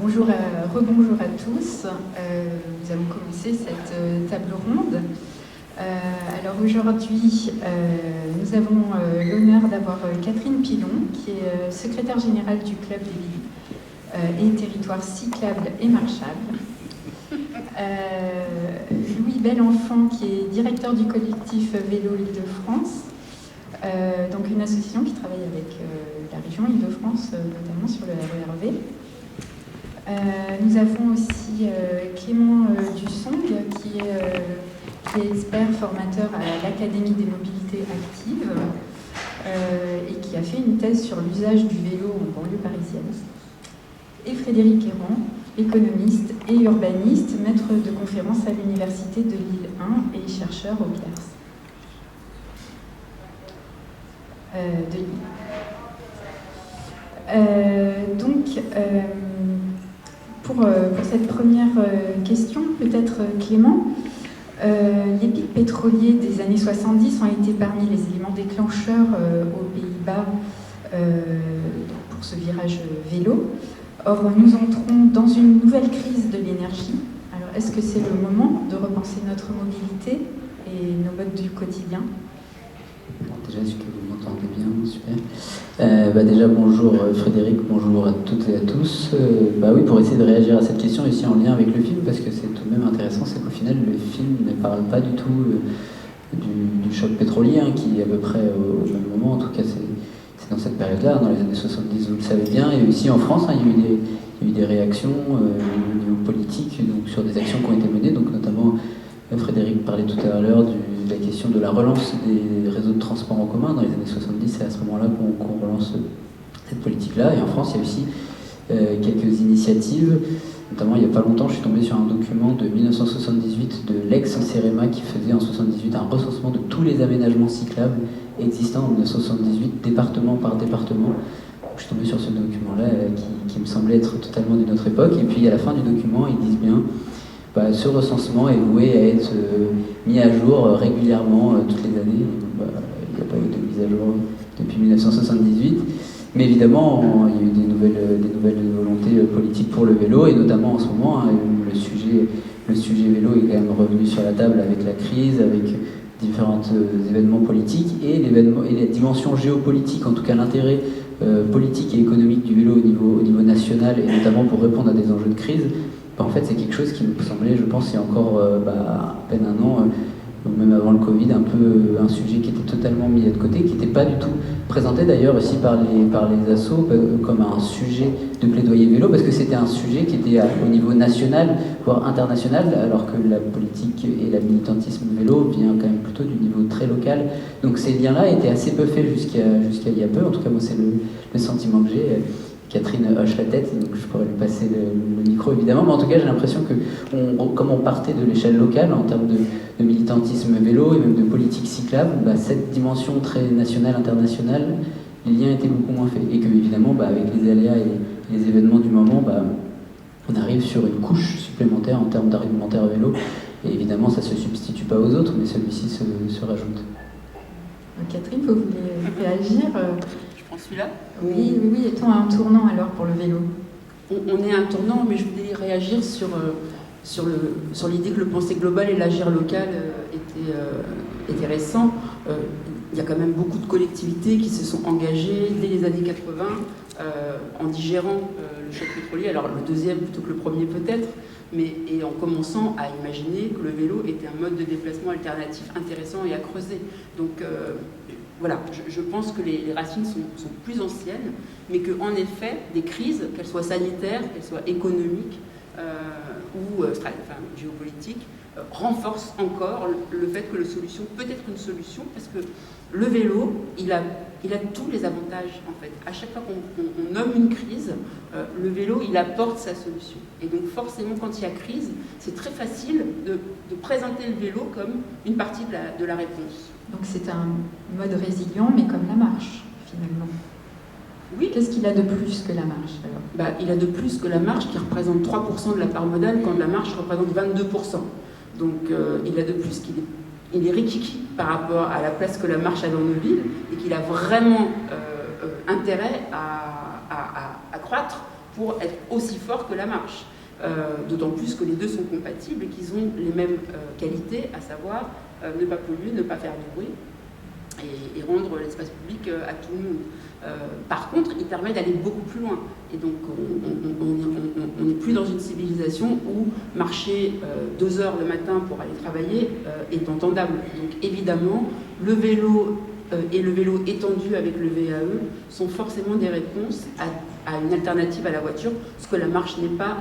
Rebonjour à tous. Nous allons commencer cette table ronde. Alors aujourd'hui, nous avons l'honneur d'avoir Catherine Pilon, qui est secrétaire générale du Club des villes et territoires cyclables et marchables. Louis Belenfant, qui est directeur du collectif Vélo Île-de-France, donc une association qui travaille avec la région Île-de-France, notamment sur le RERV. Nous avons aussi Clément Dussong, qui est expert formateur à l'Académie des mobilités actives et qui a fait une thèse sur l'usage du vélo en banlieue parisienne. Et Frédéric Héran, économiste et urbaniste, maître de conférences à l'Université de Lille 1 et chercheur au CLERS de Lille. Pour cette première question, peut-être Clément, les pics pétroliers des années 70 ont été parmi les éléments déclencheurs aux Pays-Bas pour ce virage vélo. Or, nous entrons dans une nouvelle crise de l'énergie. Alors, est-ce que c'est le moment de repenser notre mobilité et nos modes du quotidien ? Déjà, est-ce que vous m'entendez bien ? Super. Déjà, bonjour Frédéric, bonjour à toutes et à tous. Oui, pour essayer de réagir à cette question, ici en lien avec le film, parce que c'est tout de même intéressant, c'est qu'au final, le film ne parle pas du tout du choc pétrolier, qui est à peu près au même moment, en tout cas, c'est dans cette période-là, dans les années 70, vous le savez bien, et aussi en France, il y a eu des réactions au niveau politique, donc, sur des actions qui ont été menées, donc notamment Frédéric parlait tout à l'heure de la question de la relance des réseaux de transport en commun dans les années 70, c'est à ce moment-là qu'on relance cette politique-là. Et en France, il y a aussi quelques initiatives, notamment il n'y a pas longtemps, je suis tombé sur un document de 1978 de l'ex-CEREMA qui faisait en 1978 un recensement de tous les aménagements cyclables existants en 1978, département par département. Je suis tombé sur ce document-là qui me semblait être totalement d'une autre époque. Et puis à la fin du document, ils disent bien ce recensement est voué à être mis à jour régulièrement toutes les années. Il n'y a pas eu de mise à jour depuis 1978. Mais évidemment, il y a eu des nouvelles volontés politiques pour le vélo, et notamment en ce moment, le sujet vélo est quand même revenu sur la table avec la crise, avec différents événements politiques, et la dimension géopolitique, en tout cas l'intérêt politique et économique du vélo au niveau national, et notamment pour répondre à des enjeux de crise. En fait, c'est quelque chose qui me semblait, je pense, il y a encore à peine un an, même avant le Covid, un peu un sujet qui était totalement mis de côté, qui n'était pas du tout présenté d'ailleurs aussi par les assos comme un sujet de plaidoyer vélo, parce que c'était un sujet qui était au niveau national, voire international, alors que la politique et le militantisme vélo vient quand même plutôt du niveau très local. Donc ces liens-là étaient assez peu faits jusqu'à il y a peu, en tout cas moi c'est le sentiment que j'ai. Catherine hoche la tête, donc je pourrais lui passer le micro évidemment, mais en tout cas j'ai l'impression que comme on partait de l'échelle locale en termes de militantisme vélo et même de politique cyclable, cette dimension très nationale, internationale, les liens étaient beaucoup moins faits. Et que évidemment avec les aléas et les événements du moment, on arrive sur une couche supplémentaire en termes d'argumentaire vélo, et évidemment ça ne se substitue pas aux autres, mais celui-ci se rajoute. Catherine, vous voulez réagir Celui-là ? Oui, est-on à un tournant alors pour le vélo ? On est à un tournant, mais je voulais réagir sur l'idée que le penser global et l'agir local étaient récents. Il y a quand même beaucoup de collectivités qui se sont engagées dès les années 80 en digérant le choc pétrolier, alors le deuxième plutôt que le premier peut-être, et en commençant à imaginer que le vélo était un mode de déplacement alternatif intéressant et à creuser. Donc voilà, je pense que les racines sont plus anciennes, mais qu'en effet, des crises, qu'elles soient sanitaires, qu'elles soient économiques ou géopolitiques, renforcent encore le fait que la solution peut être une solution, parce que le vélo, il a tous les avantages, en fait. À chaque fois qu'on nomme une crise, le vélo, il apporte sa solution. Et donc forcément, quand il y a crise, c'est très facile de présenter le vélo comme une partie de la réponse. Donc c'est un mode résilient, mais comme la marche, finalement. Oui. Qu'est-ce qu'il a de plus que la marche, alors ? Il a de plus que la marche, qui représente 3% de la part modale, quand la marche représente 22%. Donc il a de plus qu'il est il est rikiki par rapport à la place que la marche a dans nos villes et qu'il a vraiment intérêt à croître pour être aussi fort que la marche. D'autant plus que les deux sont compatibles et qu'ils ont les mêmes qualités, à savoir ne pas polluer, ne pas faire de bruit et rendre l'espace public à tout le monde. Par contre, il permet d'aller beaucoup plus loin. Et donc, on n'est plus dans une civilisation où marcher 2 heures le matin pour aller travailler est entendable. Donc, évidemment, le vélo et le vélo étendu avec le VAE sont forcément des réponses à une alternative à la voiture, ce que la marche n'est pas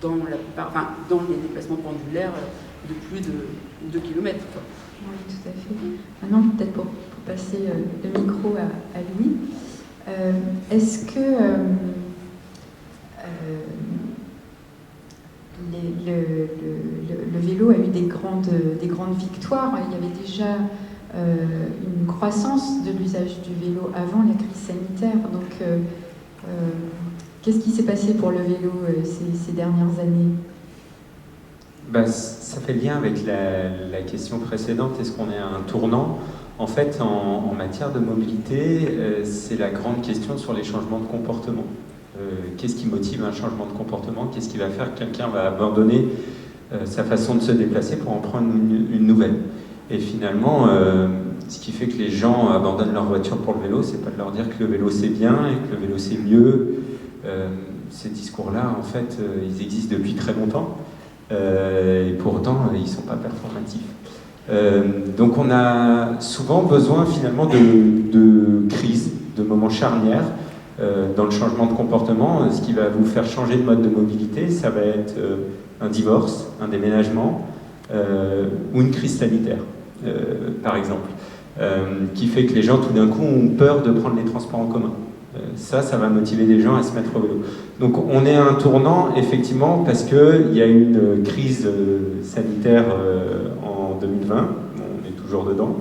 dans les déplacements pendulaires de plus de 2 km. Quoi. Oui, tout à fait. Maintenant, peut-être pour passer le micro à Louis, est-ce que le vélo a eu des grandes victoires? Il y avait déjà une croissance de l'usage du vélo avant la crise sanitaire. Donc, qu'est-ce qui s'est passé pour le vélo ces dernières années? Ça fait lien avec la question précédente. Est-ce qu'on est à un tournant? En fait, en matière de mobilité, c'est la grande question sur les changements de comportement. Qu'est-ce qui motive un changement de comportement? Qu'est-ce qui va faire que quelqu'un va abandonner sa façon de se déplacer pour en prendre une nouvelle? Et finalement, ce qui fait que les gens abandonnent leur voiture pour le vélo, c'est pas de leur dire que le vélo c'est bien et que le vélo c'est mieux. Ces discours-là, en fait, ils existent depuis très longtemps. Et pour autant, ils ne sont pas performatifs. Donc on a souvent besoin finalement de crises, de moments charnières dans le changement de comportement. Ce qui va vous faire changer de mode de mobilité, ça va être un divorce, un déménagement ou une crise sanitaire, par exemple, qui fait que les gens tout d'un coup ont peur de prendre les transports en commun. Ça va motiver les gens à se mettre au vélo. Donc on est à un tournant, effectivement, parce qu'il y a eu une crise sanitaire en 2020, on est toujours dedans,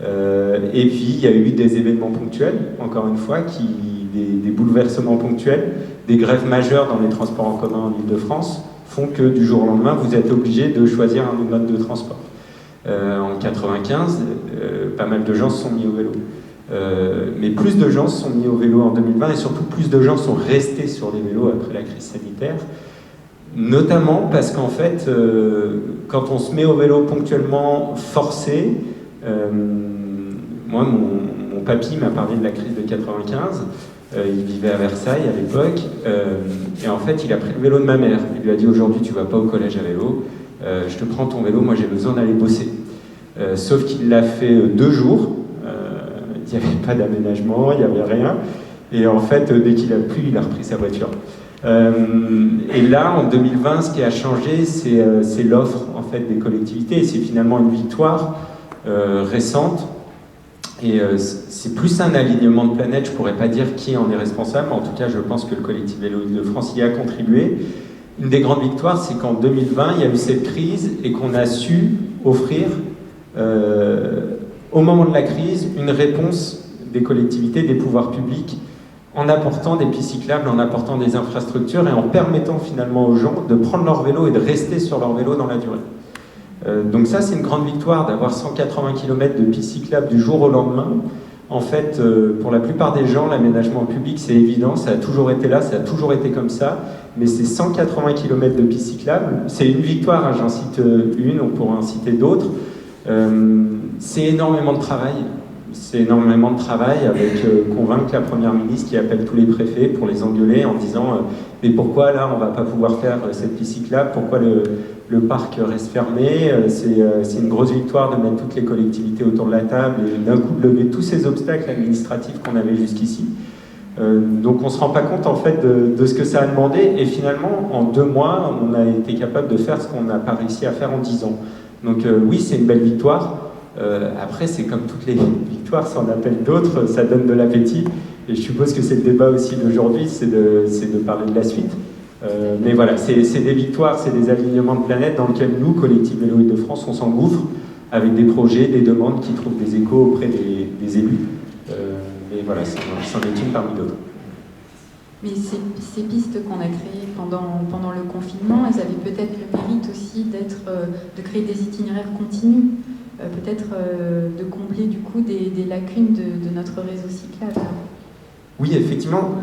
et puis il y a eu des événements ponctuels, encore une fois, des bouleversements ponctuels, des grèves majeures dans les transports en commun en Île-de-France, font que du jour au lendemain, vous êtes obligé de choisir un mode de transport. En 1995, pas mal de gens se sont mis au vélo. Mais plus de gens se sont mis au vélo en 2020 et surtout plus de gens sont restés sur les vélos après la crise sanitaire, notamment parce qu'en fait, quand on se met au vélo ponctuellement forcé, moi mon papy m'a parlé de la crise de 95, il vivait à Versailles à l'époque, et en fait il a pris le vélo de ma mère, il lui a dit aujourd'hui tu vas pas au collège à vélo, je te prends ton vélo, moi j'ai besoin d'aller bosser. Sauf qu'il l'a fait 2 jours. Il n'y avait pas d'aménagement, il n'y avait rien. Et en fait, dès qu'il a plu, il a repris sa voiture. Et là, en 2020, ce qui a changé, c'est l'offre en fait, des collectivités. Et c'est finalement une victoire récente. Et c'est plus un alignement de planète. Je ne pourrais pas dire qui en est responsable. Mais en tout cas, je pense que le collectif Vélo Île-de-France y a contribué. Une des grandes victoires, c'est qu'en 2020, il y a eu cette crise et qu'on a su offrir au moment de la crise, une réponse des collectivités, des pouvoirs publics, en apportant des pistes cyclables, en apportant des infrastructures et en permettant finalement aux gens de prendre leur vélo et de rester sur leur vélo dans la durée. Donc ça, c'est une grande victoire d'avoir 180 km de pistes cyclables du jour au lendemain. En fait, pour la plupart des gens, l'aménagement public, c'est évident, ça a toujours été là, ça a toujours été comme ça, mais ces 180 km de pistes cyclables, c'est une victoire, hein, j'en cite une, on pourrait en citer d'autres. C'est énormément de travail. C'est énormément de travail avec convaincre la première ministre qui appelle tous les préfets pour les engueuler en disant mais pourquoi là on va pas pouvoir faire cette piste cyclable, pourquoi le parc reste fermé, c'est une grosse victoire de mettre toutes les collectivités autour de la table et d'un coup de lever tous ces obstacles administratifs qu'on avait jusqu'ici. Donc on se rend pas compte en fait de ce que ça a demandé et finalement en 2 mois on a été capable de faire ce qu'on n'a pas réussi à faire en 10 ans. Donc oui, c'est une belle victoire. Après, c'est comme toutes les victoires, ça en appelle d'autres, ça donne de l'appétit. Et je suppose que c'est le débat aussi d'aujourd'hui, c'est de parler de la suite. Mais voilà, c'est des victoires, c'est des alignements de planète dans lesquels nous, Collectif Vélo Île-de-France, on s'engouffre avec des projets, des demandes qui trouvent des échos auprès des élus. Mais voilà, c'en est une parmi d'autres. Mais ces pistes qu'on a créées pendant le confinement, elles avaient peut-être le mérite aussi de créer des itinéraires continus. peut-être de combler du coup des lacunes de notre réseau cyclable. Oui, effectivement,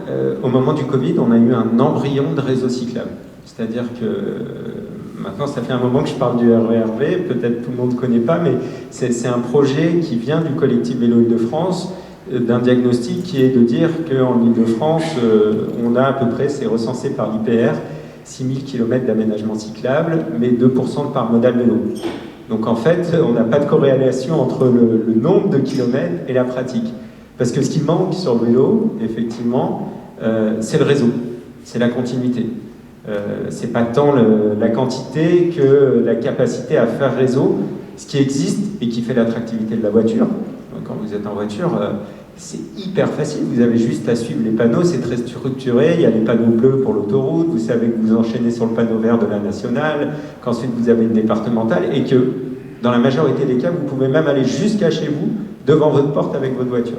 au moment du Covid, on a eu un embryon de réseau cyclable. C'est-à-dire que maintenant, ça fait un moment que je parle du RERV, peut-être tout le monde ne connaît pas, mais c'est un projet qui vient du collectif Vélo Île-de-France, d'un diagnostic qui est de dire qu'en Île-de-France, on a à peu près, c'est recensé par l'IPR, 6000 km d'aménagement cyclable, mais 2% de part modale vélo. Donc en fait, on n'a pas de corrélation entre le nombre de kilomètres et la pratique. Parce que ce qui manque sur le vélo, effectivement, c'est le réseau, c'est la continuité. C'est pas tant la quantité que la capacité à faire réseau, ce qui existe et qui fait l'attractivité de la voiture. Quand vous êtes en voiture, c'est hyper facile, vous avez juste à suivre les panneaux, c'est très structuré, il y a les panneaux bleus pour l'autoroute, vous savez que vous enchaînez sur le panneau vert de la nationale, qu'ensuite vous avez une départementale, et que dans la majorité des cas, vous pouvez même aller jusqu'à chez vous, devant votre porte avec votre voiture.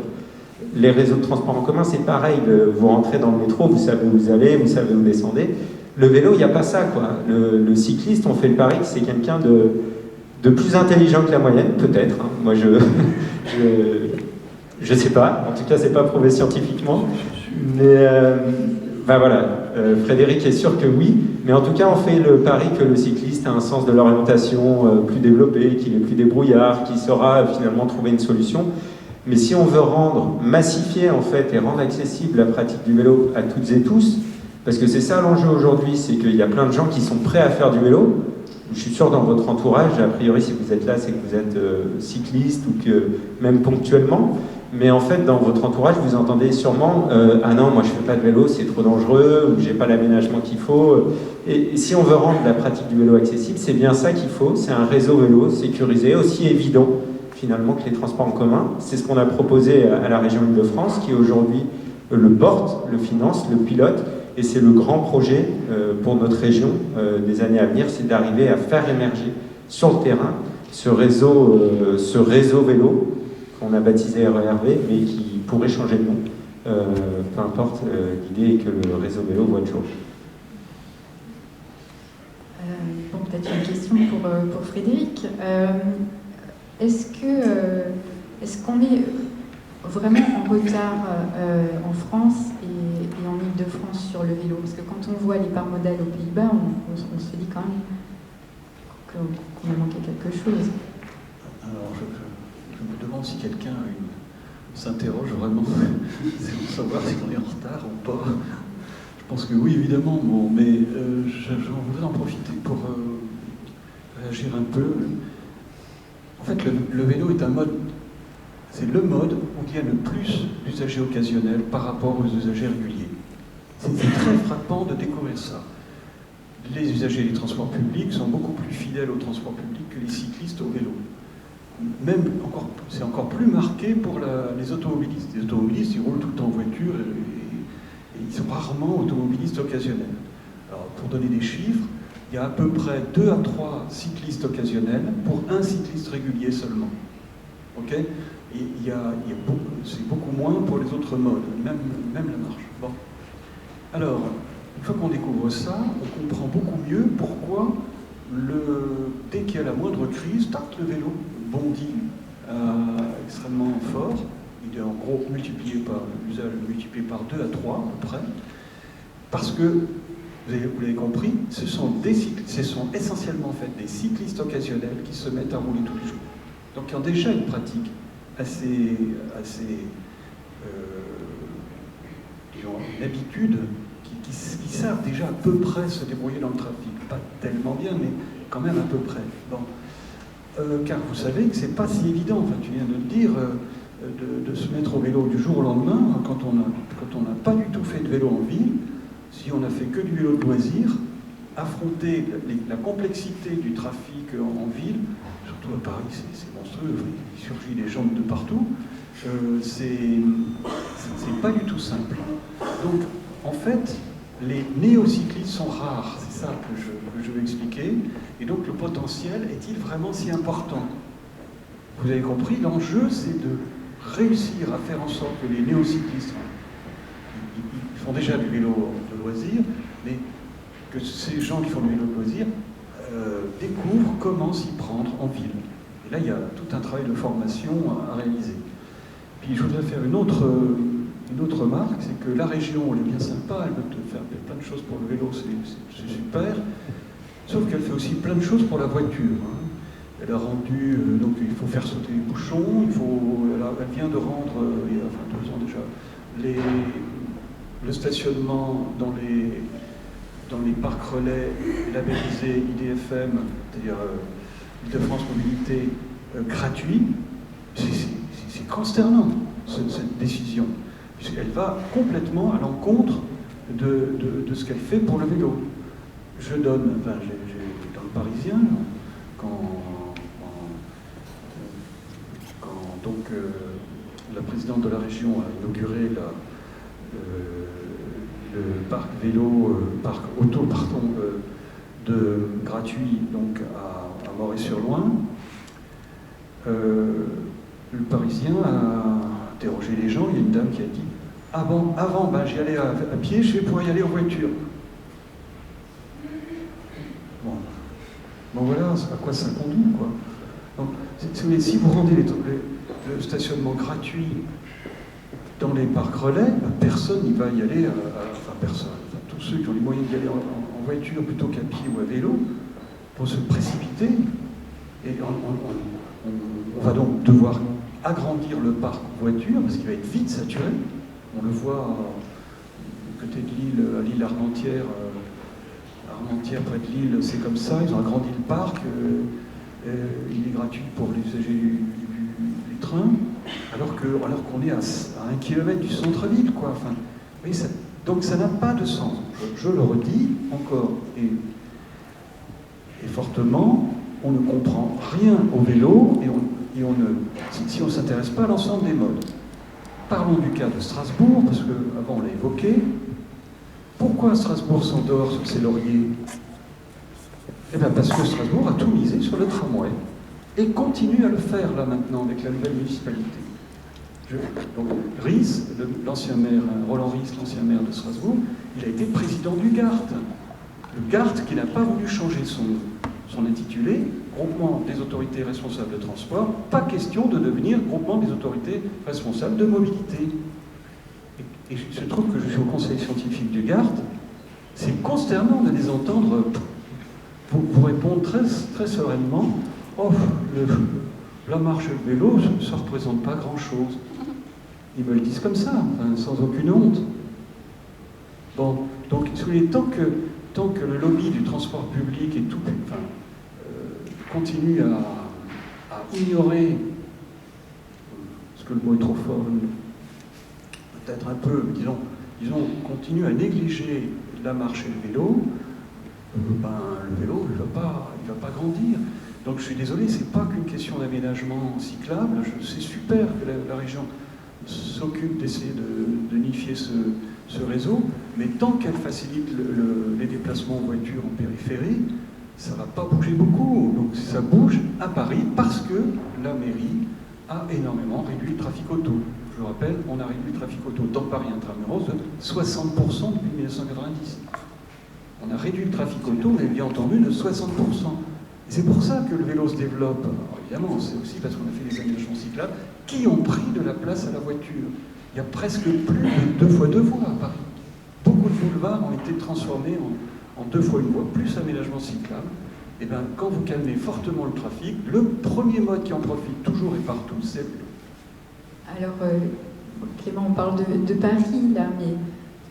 Les réseaux de transport en commun, c'est pareil, vous rentrez dans le métro, vous savez où vous allez, vous savez où vous descendez. Le vélo, il n'y a pas ça, quoi. Le cycliste, on fait le pari que c'est quelqu'un de plus intelligent que la moyenne, peut-être. Hein. Moi, je sais pas. En tout cas, c'est pas prouvé scientifiquement. Mais voilà. Frédéric est sûr que oui. Mais en tout cas, on fait le pari que le cycliste a un sens de l'orientation plus développé, qu'il est plus débrouillard, qu'il saura finalement trouver une solution. Mais si on veut massifier en fait et rendre accessible la pratique du vélo à toutes et tous, parce que c'est ça l'enjeu aujourd'hui, c'est qu'il y a plein de gens qui sont prêts à faire du vélo. Je suis sûr dans votre entourage, a priori si vous êtes là, c'est que vous êtes cycliste ou que même ponctuellement. Mais en fait, dans votre entourage, vous entendez sûrement ah non, moi je fais pas de vélo, c'est trop dangereux, ou j'ai pas l'aménagement qu'il faut. Et si on veut rendre la pratique du vélo accessible, c'est bien ça qu'il faut. C'est un réseau vélo sécurisé, aussi évident finalement que les transports en commun. C'est ce qu'on a proposé à la région Île-de-France, qui aujourd'hui le porte, le finance, le pilote. Et c'est le grand projet pour notre région des années à venir, c'est d'arriver à faire émerger sur le terrain ce réseau vélo qu'on a baptisé RERV, mais qui pourrait changer de nom. Peu importe, l'idée est que le réseau vélo voit le jour. Bon, peut-être une question pour Frédéric. Est-ce qu'on est vraiment en retard en France et en Île-de-France sur le vélo? Parce que quand on voit les parts modales aux Pays-Bas, on se dit quand même qu'on a manqué quelque chose. Alors, je me demande si quelqu'un s'interroge vraiment pour savoir si on est en retard ou pas. Je pense que oui, évidemment, bon, mais je voudrais en profiter pour réagir un peu. En fait, le vélo est un mode, c'est le mode où il y a le plus d'usagers occasionnels par rapport aux usagers réguliers. C'est très frappant de découvrir ça. Les usagers des transports publics sont beaucoup plus fidèles au transport public que les cyclistes au vélo. Même c'est encore plus marqué pour les automobilistes. Les automobilistes, ils roulent tout le temps en voiture et ils sont rarement automobilistes occasionnels. Alors, pour donner des chiffres, il y a à peu près 2 à 3 cyclistes occasionnels pour un cycliste régulier seulement. Ok ? Et c'est beaucoup moins pour les autres modes, même la marche. Bon. Alors, une fois qu'on découvre ça, on comprend beaucoup mieux pourquoi dès qu'il y a la moindre crise, le vélo bondit extrêmement fort. Il est en gros multiplié par 2 à 3 à peu près. Parce que, vous l'avez compris, ce sont essentiellement en fait des cyclistes occasionnels qui se mettent à rouler tous les jours. Donc ils ont déjà une pratique assez disons, une habitude qui savent déjà à peu près se débrouiller dans le trafic. Pas tellement bien, mais quand même à peu près. Bon. Car vous savez que c'est pas si évident, enfin tu viens de le dire, de se mettre au vélo du jour au lendemain, quand on n'a pas du tout fait de vélo en ville, si on n'a fait que du vélo de loisir, affronter la complexité du trafic en ville, surtout à Paris, c'est monstrueux, il surgit des jambes de partout, c'est pas du tout simple. Donc, en fait, les néocyclistes sont rares, c'est ça que je veux expliquer, et donc le potentiel est-il vraiment si important? Vous avez compris, l'enjeu c'est de réussir à faire en sorte que les néocyclistes, ils font déjà du vélo de loisir, mais que ces gens qui font du vélo de loisir découvrent comment s'y prendre en ville. Et là, il y a tout un travail de formation à réaliser. Puis je voudrais faire une autre remarque, c'est que la région, elle est bien sympa, elle veut faire plein de choses pour le vélo, c'est super, sauf qu'elle fait aussi plein de choses pour la voiture. Hein. Elle a rendu, donc il faut faire sauter les bouchons, elle vient de rendre, il y a 2 ans déjà, le stationnement dans les parcs relais labellisés IDFM, c'est-à-dire Île-de-France Mobilité, gratuit. C'est consternant, cette décision, puisqu'elle va complètement à l'encontre de ce qu'elle fait pour le vélo. Je donne, dans le Parisien, quand donc, la présidente de la région a inauguré le parc vélo, parc auto, gratuit donc à Moret-sur-Loing. Le Parisien a interrogé les gens, il y a une dame qui a dit « Avant j'y allais à pied, je vais pouvoir y aller en voiture. » Bon voilà à quoi ça conduit, quoi. Donc, si vous rendez le stationnement gratuit dans les parcs relais, personne n'y va y aller, tous ceux qui ont les moyens d'y aller en voiture plutôt qu'à pied ou à vélo, vont se précipiter. Et on va donc devoir agrandir le parc voiture, parce qu'il va être vite saturé. On le voit du côté de l'île, à l'île Armentières, près de Lille, c'est comme ça, ils ont agrandi le parc, il est gratuit pour les usagers du train, alors qu'on est à 1 kilomètre du centre-ville, quoi. Enfin, oui, donc ça n'a pas de sens. Je le redis encore et fortement, on ne comprend rien au vélo si on ne s'intéresse pas à l'ensemble des modes. Parlons du cas de Strasbourg, parce qu'avant on l'a évoqué. Pourquoi Strasbourg s'endort sur ses lauriers? Eh bien parce que Strasbourg a tout misé sur le tramway et continue à le faire là maintenant avec la nouvelle municipalité. Donc Ries, l'ancien maire, Roland Ries, l'ancien maire de Strasbourg, il a été président du GART. Le GART qui n'a pas voulu changer son intitulé, groupement des autorités responsables de transport, pas question de devenir groupement des autorités responsables de mobilité. Et il se trouve que je suis au conseil scientifique du GART, c'est consternant de les entendre vous répondre très, très sereinement « Oh, la marche et le vélo, ça ne représente pas grand-chose. » Ils me le disent comme ça, sans aucune honte. Bon, donc tant que le lobby du transport public et tout, continue à ignorer, parce que le mot est trop fort, peut-être un peu, disons, continue à négliger la marche et le vélo, le vélo, il ne va pas grandir. Donc je suis désolé, ce n'est pas qu'une question d'aménagement cyclable, c'est super que la région s'occupe d'essayer de nifier ce réseau, mais tant qu'elle facilite les déplacements en voiture en périphérie, ça ne va pas bouger beaucoup. Donc ça bouge à Paris parce que la mairie a énormément réduit le trafic auto. Je vous rappelle, on a réduit le trafic auto dans Paris intramuros de 60% depuis 1990. On a réduit le trafic auto, vous avez bien entendu, de 60%. Et c'est pour ça que le vélo se développe. Alors évidemment, c'est aussi parce qu'on a fait des aménagements cyclables qui ont pris de la place à la voiture. Il y a presque plus de 2 fois 2 voies à Paris. Beaucoup de boulevards ont été transformés en 2 fois 1 voie, plus aménagement cyclable. Et bien, quand vous calmez fortement le trafic, le premier mode qui en profite toujours et partout, c'est le vélo. Alors, Clément, on parle de Paris, là, mais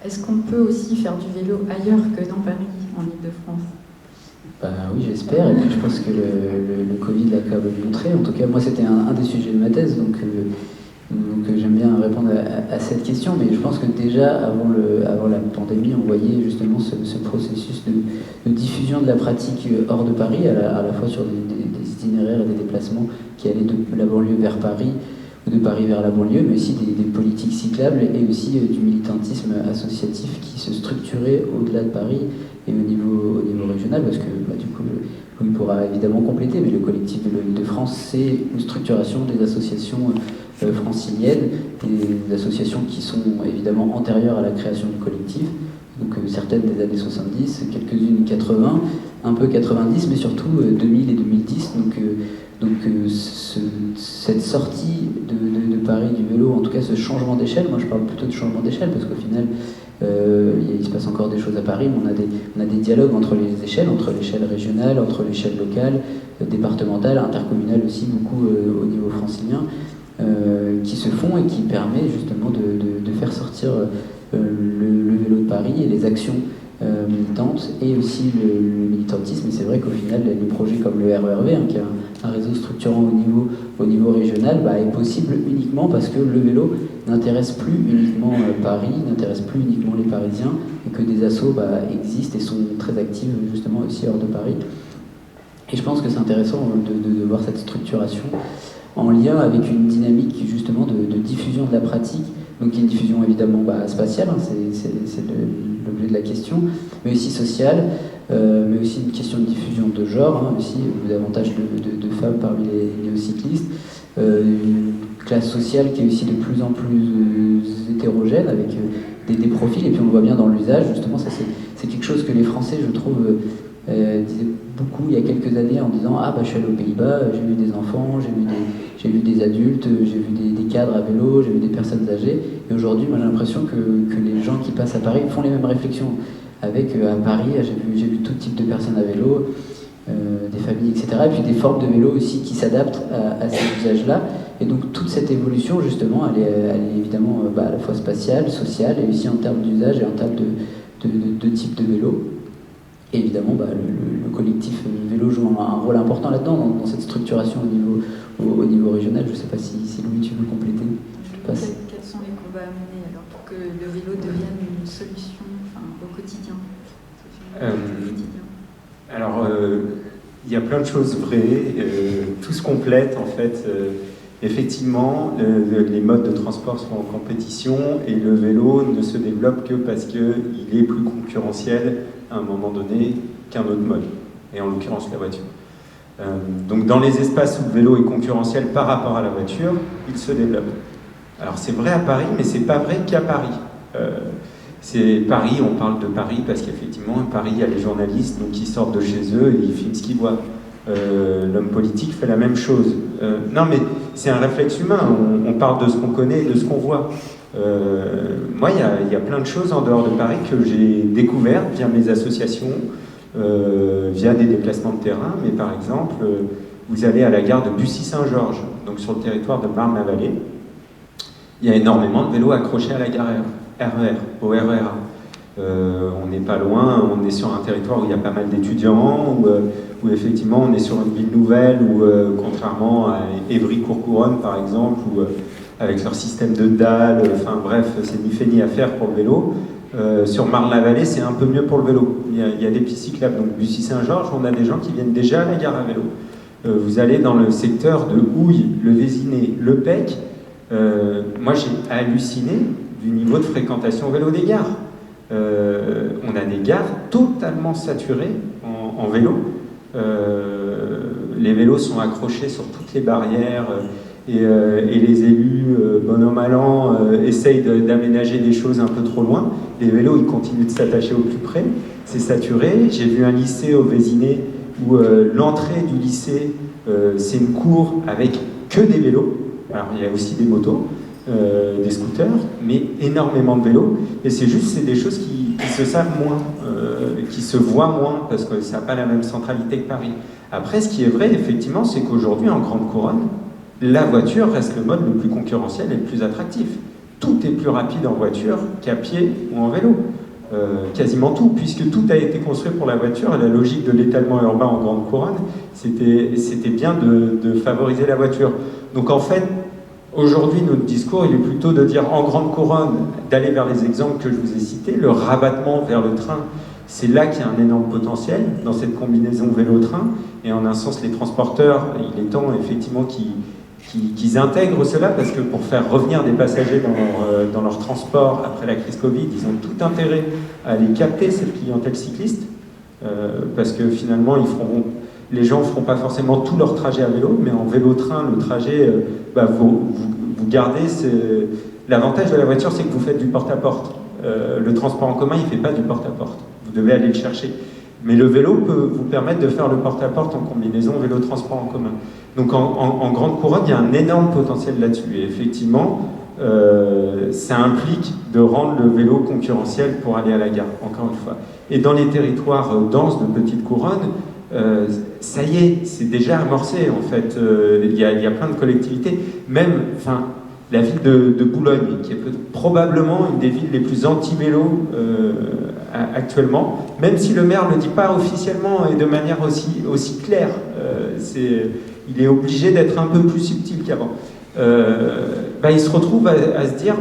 est-ce qu'on peut aussi faire du vélo ailleurs que dans Paris, en Île-de-France? Oui, j'espère, et puis je pense que le Covid l'a quand même montré. En tout cas, moi, c'était un des sujets de ma thèse, donc j'aime bien répondre à cette question, mais je pense que déjà, avant la pandémie, on voyait justement ce processus de diffusion de la pratique hors de Paris, à la fois sur des itinéraires et des déplacements qui allaient de la banlieue vers Paris, ou de Paris vers la banlieue, mais aussi des politiques cyclables et aussi du militantisme associatif qui se structurait au-delà de Paris et au niveau régional, parce que du coup, Louis pourra évidemment compléter, mais le collectif Vélo Île-de-France, c'est une structuration des associations franciliennes, des associations qui sont évidemment antérieures à la création du collectif, donc certaines des années 70, quelques-unes 80, un peu 90, mais surtout 2000 et 2010. Cette sortie de Paris du vélo, en tout cas ce changement d'échelle, moi je parle plutôt de changement d'échelle parce qu'au final il se passe encore des choses à Paris, mais on a des dialogues entre les échelles, entre l'échelle régionale, entre l'échelle locale, départementale, intercommunale aussi, beaucoup au niveau francilien, qui se font et qui permet justement de faire sortir le vélo de Paris et les actions militantes et aussi le militantisme. Et c'est vrai qu'au final, les projets comme le RERV, qui est un réseau structurant au niveau régional, est possible uniquement parce que le vélo n'intéresse plus uniquement Paris, n'intéresse plus uniquement les Parisiens, et que des assos existent et sont très actives justement aussi hors de Paris. Et je pense que c'est intéressant de voir cette structuration en lien avec une dynamique justement de diffusion de la pratique, donc il y a une diffusion évidemment spatiale, c'est l'objet de la question, mais aussi sociale, mais aussi une question de diffusion de genre, aussi davantage de femmes parmi les néocyclistes, une classe sociale qui est aussi de plus en plus hétérogène, avec des profils, et puis on le voit bien dans l'usage, justement, ça c'est quelque chose que les Français, je trouve, disaient beaucoup il y a quelques années en disant je suis allé aux Pays-Bas, j'ai vu des enfants, j'ai vu des adultes, j'ai vu des cadres à vélo, j'ai vu des personnes âgées, et aujourd'hui moi j'ai l'impression que les gens qui passent à Paris font les mêmes réflexions. Avec à Paris, j'ai vu tout type de personnes à vélo, des familles, etc. Et puis des formes de vélo aussi qui s'adaptent à ces usages-là. Et donc toute cette évolution, justement, elle est évidemment à la fois spatiale, sociale, et aussi en termes d'usage et en termes de type de vélo. Et évidemment, le collectif vélo joue un rôle important là-dedans, dans cette structuration au niveau régional. Je ne sais pas si Louis, tu veux compléter. Quels sont les combats à mener alors pour que le vélo devienne une solution au quotidien? Alors, il y a plein de choses vraies, tout se complète en fait. Effectivement, les modes de transport sont en compétition et le vélo ne se développe que parce qu'il est plus concurrentiel à un moment donné qu'un autre mode, et en l'occurrence la voiture. Donc dans les espaces où le vélo est concurrentiel par rapport à la voiture, il se développe. Alors c'est vrai à Paris, mais c'est pas vrai qu'à Paris. C'est Paris, on parle de Paris parce qu'effectivement, à Paris, il y a les journalistes donc, qui sortent de chez eux et ils filment ce qu'ils voient. L'homme politique fait la même chose. Non, mais c'est un réflexe humain. On parle de ce qu'on connaît et de ce qu'on voit. Moi, il y a plein de choses en dehors de Paris que j'ai découvertes via mes associations, via des déplacements de terrain. Mais par exemple, vous allez à la gare de Bussy-Saint-Georges, donc sur le territoire de Marne-la-Vallée. Il y a énormément de vélos accrochés à la gare RER, au RERA. On n'est pas loin, on est sur un territoire où il y a pas mal d'étudiants, où effectivement on est sur une ville nouvelle, où contrairement à Évry-Courcouronnes par exemple, où avec leur système de dalles, enfin bref, c'est ni fait ni à faire pour le vélo. Sur Marne-la-Vallée, c'est un peu mieux pour le vélo. Il y a des pistes cyclables, donc Bussy-Saint-Georges, on a des gens qui viennent déjà à la gare à vélo. Vous allez dans le secteur de Houille, le Vésinet, le Pec, moi j'ai halluciné du niveau de fréquentation vélo des gares. On a des gares totalement saturées en vélo. Les vélos sont accrochés sur toutes les barrières et les élus, bon an mal an, essayent d'aménager des choses un peu trop loin. Les vélos, ils continuent de s'attacher au plus près. C'est saturé. J'ai vu un lycée au Vésinet où l'entrée du lycée, c'est une cour avec que des vélos. Alors, il y a aussi des motos. Des scooters, mais énormément de vélos, et c'est des choses qui se savent moins, qui se voient moins, parce que ça n'a pas la même centralité que Paris. Après, ce qui est vrai, effectivement, c'est qu'aujourd'hui, en Grande Couronne, la voiture reste le mode le plus concurrentiel et le plus attractif. Tout est plus rapide en voiture qu'à pied ou en vélo. Quasiment tout, puisque tout a été construit pour la voiture, et la logique de l'étalement urbain en Grande Couronne, c'était bien de favoriser la voiture. Donc en fait, aujourd'hui, notre discours, il est plutôt de dire en Grande Couronne, d'aller vers les exemples que je vous ai cités, le rabattement vers le train, c'est là qu'il y a un énorme potentiel dans cette combinaison vélo-train, et en un sens, les transporteurs, il est temps effectivement qu'ils intègrent cela, parce que pour faire revenir des passagers dans leur transport après la crise Covid, ils ont tout intérêt à aller capter cette clientèle cycliste, parce que finalement, les gens ne feront pas forcément tout leur trajet à vélo, mais en vélo-train, le trajet, vous gardez... L'avantage de la voiture, c'est que vous faites du porte-à-porte. Le transport en commun, il ne fait pas du porte-à-porte. Vous devez aller le chercher. Mais le vélo peut vous permettre de faire le porte-à-porte en combinaison vélo-transport en commun. Donc en grande couronne, il y a un énorme potentiel là-dessus. Et effectivement, ça implique de rendre le vélo concurrentiel pour aller à la gare, encore une fois. Et dans les territoires denses de petite couronne, ça y est, c'est déjà amorcé en fait. Il y a plein de collectivités, même, la ville de Boulogne, qui est probablement une des villes les plus anti-vélo actuellement, même si le maire ne le dit pas officiellement et de manière aussi claire. Il est obligé d'être un peu plus subtil qu'avant. Il se retrouve à se dire,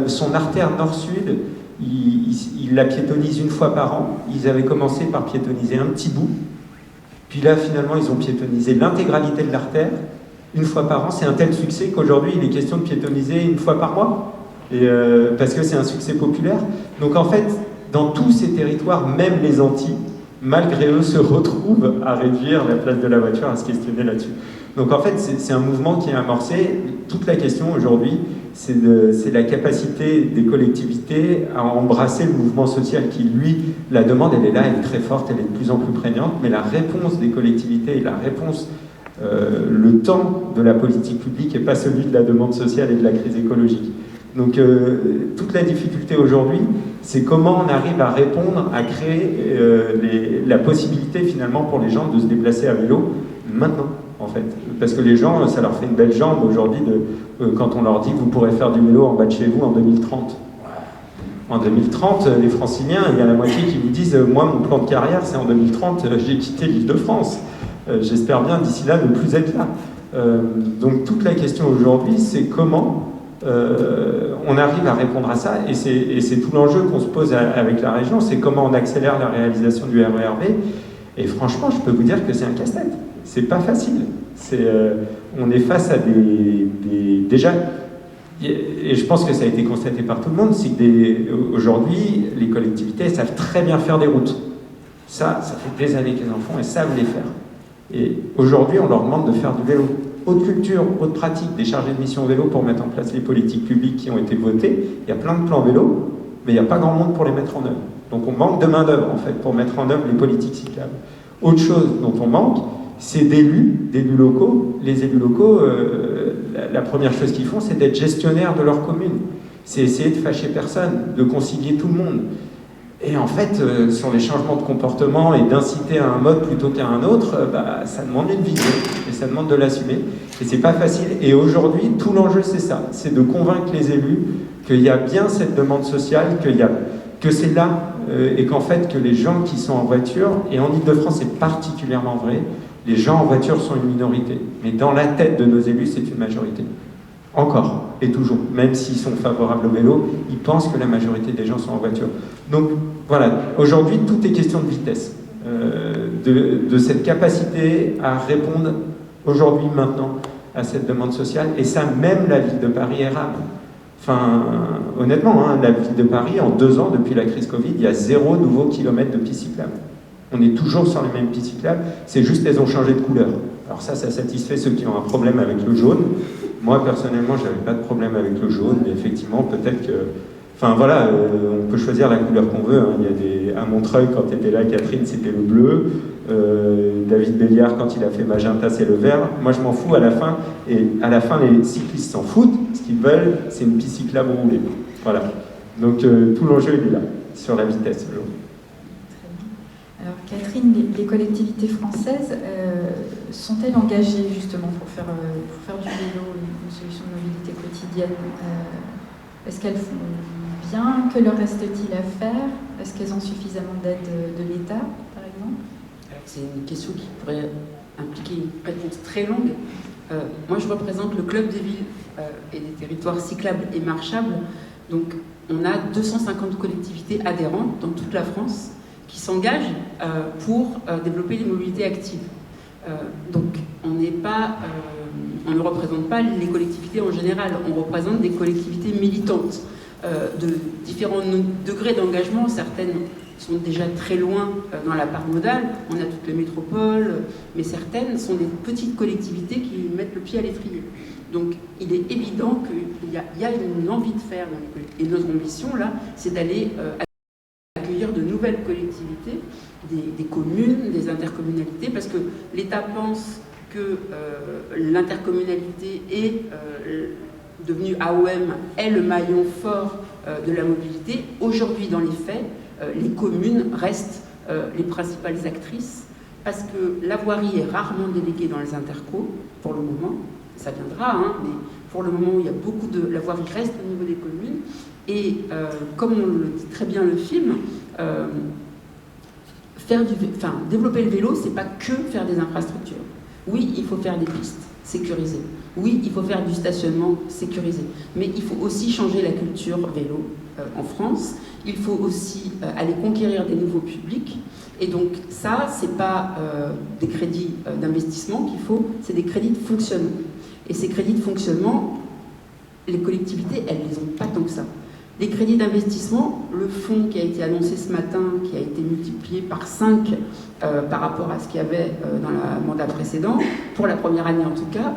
son artère nord-sud, il la piétonise une fois par an. Ils avaient commencé par piétoniser un petit bout, puis là finalement ils ont piétonisé l'intégralité de l'artère. Une fois par an, c'est un tel succès qu'aujourd'hui il est question de piétoniser une fois par mois, parce que c'est un succès populaire. Donc en fait, dans tous ces territoires, même les Antilles, malgré eux, se retrouvent à réduire la place de la voiture, à se questionner là-dessus. Donc en fait, c'est un mouvement qui est amorcé. Toute la question aujourd'hui, c'est la capacité des collectivités à embrasser le mouvement social qui, lui, la demande, elle est là, elle est très forte, elle est de plus en plus prégnante, mais la réponse des collectivités et la réponse le temps de la politique publique et pas celui de la demande sociale et de la crise écologique. Donc toute la difficulté aujourd'hui, c'est comment on arrive à répondre, à créer la possibilité finalement pour les gens de se déplacer à vélo maintenant, en fait. Parce que les gens, ça leur fait une belle jambe aujourd'hui quand on leur dit que vous pourrez faire du vélo en bas de chez vous en 2030. En 2030, les franciliens, il y a la moitié qui vous disent « Moi, mon plan de carrière, c'est en 2030, j'ai quitté l'Île-de-France. J'espère bien d'ici là ne plus être là. » Donc toute la question aujourd'hui, c'est comment on arrive à répondre à ça, et c'est tout l'enjeu qu'on se pose avec la région, c'est comment on accélère la réalisation du RER B. Et franchement, je peux vous dire que c'est un casse-tête. C'est pas facile. On est face à déjà, et je pense que ça a été constaté par tout le monde, c'est que aujourd'hui, les collectivités savent très bien faire des routes. Ça fait des années qu'elles en font et savent les faire. Et aujourd'hui, on leur demande de faire du vélo. Haute culture, haute pratique, des chargés de mission vélo pour mettre en place les politiques publiques qui ont été votées. Il y a plein de plans vélo, mais il n'y a pas grand monde pour les mettre en œuvre. Donc on manque de main-d'œuvre, en fait, pour mettre en œuvre les politiques cyclables. Autre chose dont on manque, c'est d'élus locaux. Les élus locaux, la première chose qu'ils font, c'est d'être gestionnaires de leur commune. C'est essayer de fâcher personne, de concilier tout le monde. Et en fait, sur les changements de comportement et d'inciter à un mode plutôt qu'à un autre, ça demande une vision et ça demande de l'assumer. Et c'est pas facile. Et aujourd'hui, tout l'enjeu, c'est ça. C'est de convaincre les élus qu'il y a bien cette demande sociale, que c'est là, et qu'en fait, que les gens qui sont en voiture, et en Ile-de-France, c'est particulièrement vrai, les gens en voiture sont une minorité. Mais dans la tête de nos élus, c'est une majorité. Encore et toujours, même s'ils sont favorables au vélo, ils pensent que la majorité des gens sont en voiture. Donc voilà, aujourd'hui tout est question de vitesse, de cette capacité à répondre aujourd'hui, maintenant, à cette demande sociale. Et ça, même la ville de Paris est rame. Enfin, honnêtement, la ville de Paris, en 2 ans, depuis la crise Covid, il y a 0 nouveau kilomètre de pistes cyclables. On est toujours sur les mêmes pistes cyclables, c'est juste qu'elles ont changé de couleur. Alors ça satisfait ceux qui ont un problème avec le jaune. Moi, personnellement, je n'avais pas de problème avec le jaune, mais effectivement, peut-être que... Enfin, voilà, on peut choisir la couleur qu'on veut. Il y a à Montreuil, quand tu étais là, Catherine, c'était le bleu. David Béliard, quand il a fait magenta, c'est le vert. Moi, je m'en fous à la fin. Et à la fin, les cyclistes s'en foutent. Ce qu'ils veulent, c'est une piste cyclable roulée. Voilà. Donc, tout l'enjeu, il est là, sur la vitesse, aujourd'hui. Alors Catherine, les collectivités françaises sont-elles engagées justement pour faire du vélo une solution de mobilité quotidienne? Est-ce qu'elles font bien? Que leur reste-t-il à faire? Est-ce qu'elles ont suffisamment d'aide de l'État, par exemple? C'est une question qui pourrait impliquer une réponse très longue. Moi, je représente le Club des villes et des territoires cyclables et marchables. Donc, on a 250 collectivités adhérentes dans toute la France qui s'engagent pour développer les mobilités actives. Donc, on ne représente pas les collectivités en général, on représente des collectivités militantes de différents degrés d'engagement. Certaines sont déjà très loin dans la part modale, on a toutes les métropoles, mais certaines sont des petites collectivités qui mettent le pied à l'étrier. Donc, il est évident qu'il y a une envie de faire dans les collectivités. Et notre ambition, là, c'est d'aller accueillir de nouvelles collectivités collectivités, des communes, des intercommunalités, parce que l'État pense que l'intercommunalité est devenue AOM, est le maillon fort de la mobilité. Aujourd'hui, dans les faits, les communes restent les principales actrices, parce que la voirie est rarement déléguée dans les intercos, pour le moment, ça viendra, hein, mais pour le moment, il y a beaucoup de... La voirie reste au niveau des communes, et comme on le dit très bien le film, développer le vélo, c'est pas que faire des infrastructures. Oui, il faut faire des pistes sécurisées. Oui, il faut faire du stationnement sécurisé. Mais il faut aussi changer la culture vélo en France. Il faut aussi aller conquérir des nouveaux publics. Et donc ça, c'est pas des crédits d'investissement qu'il faut, c'est des crédits de fonctionnement. Et ces crédits de fonctionnement, les collectivités, elles les ont pas tant que ça. Les crédits d'investissement, le fonds qui a été annoncé ce matin, qui a été multiplié par 5 par rapport à ce qu'il y avait dans le mandat précédent, pour la première année en tout cas,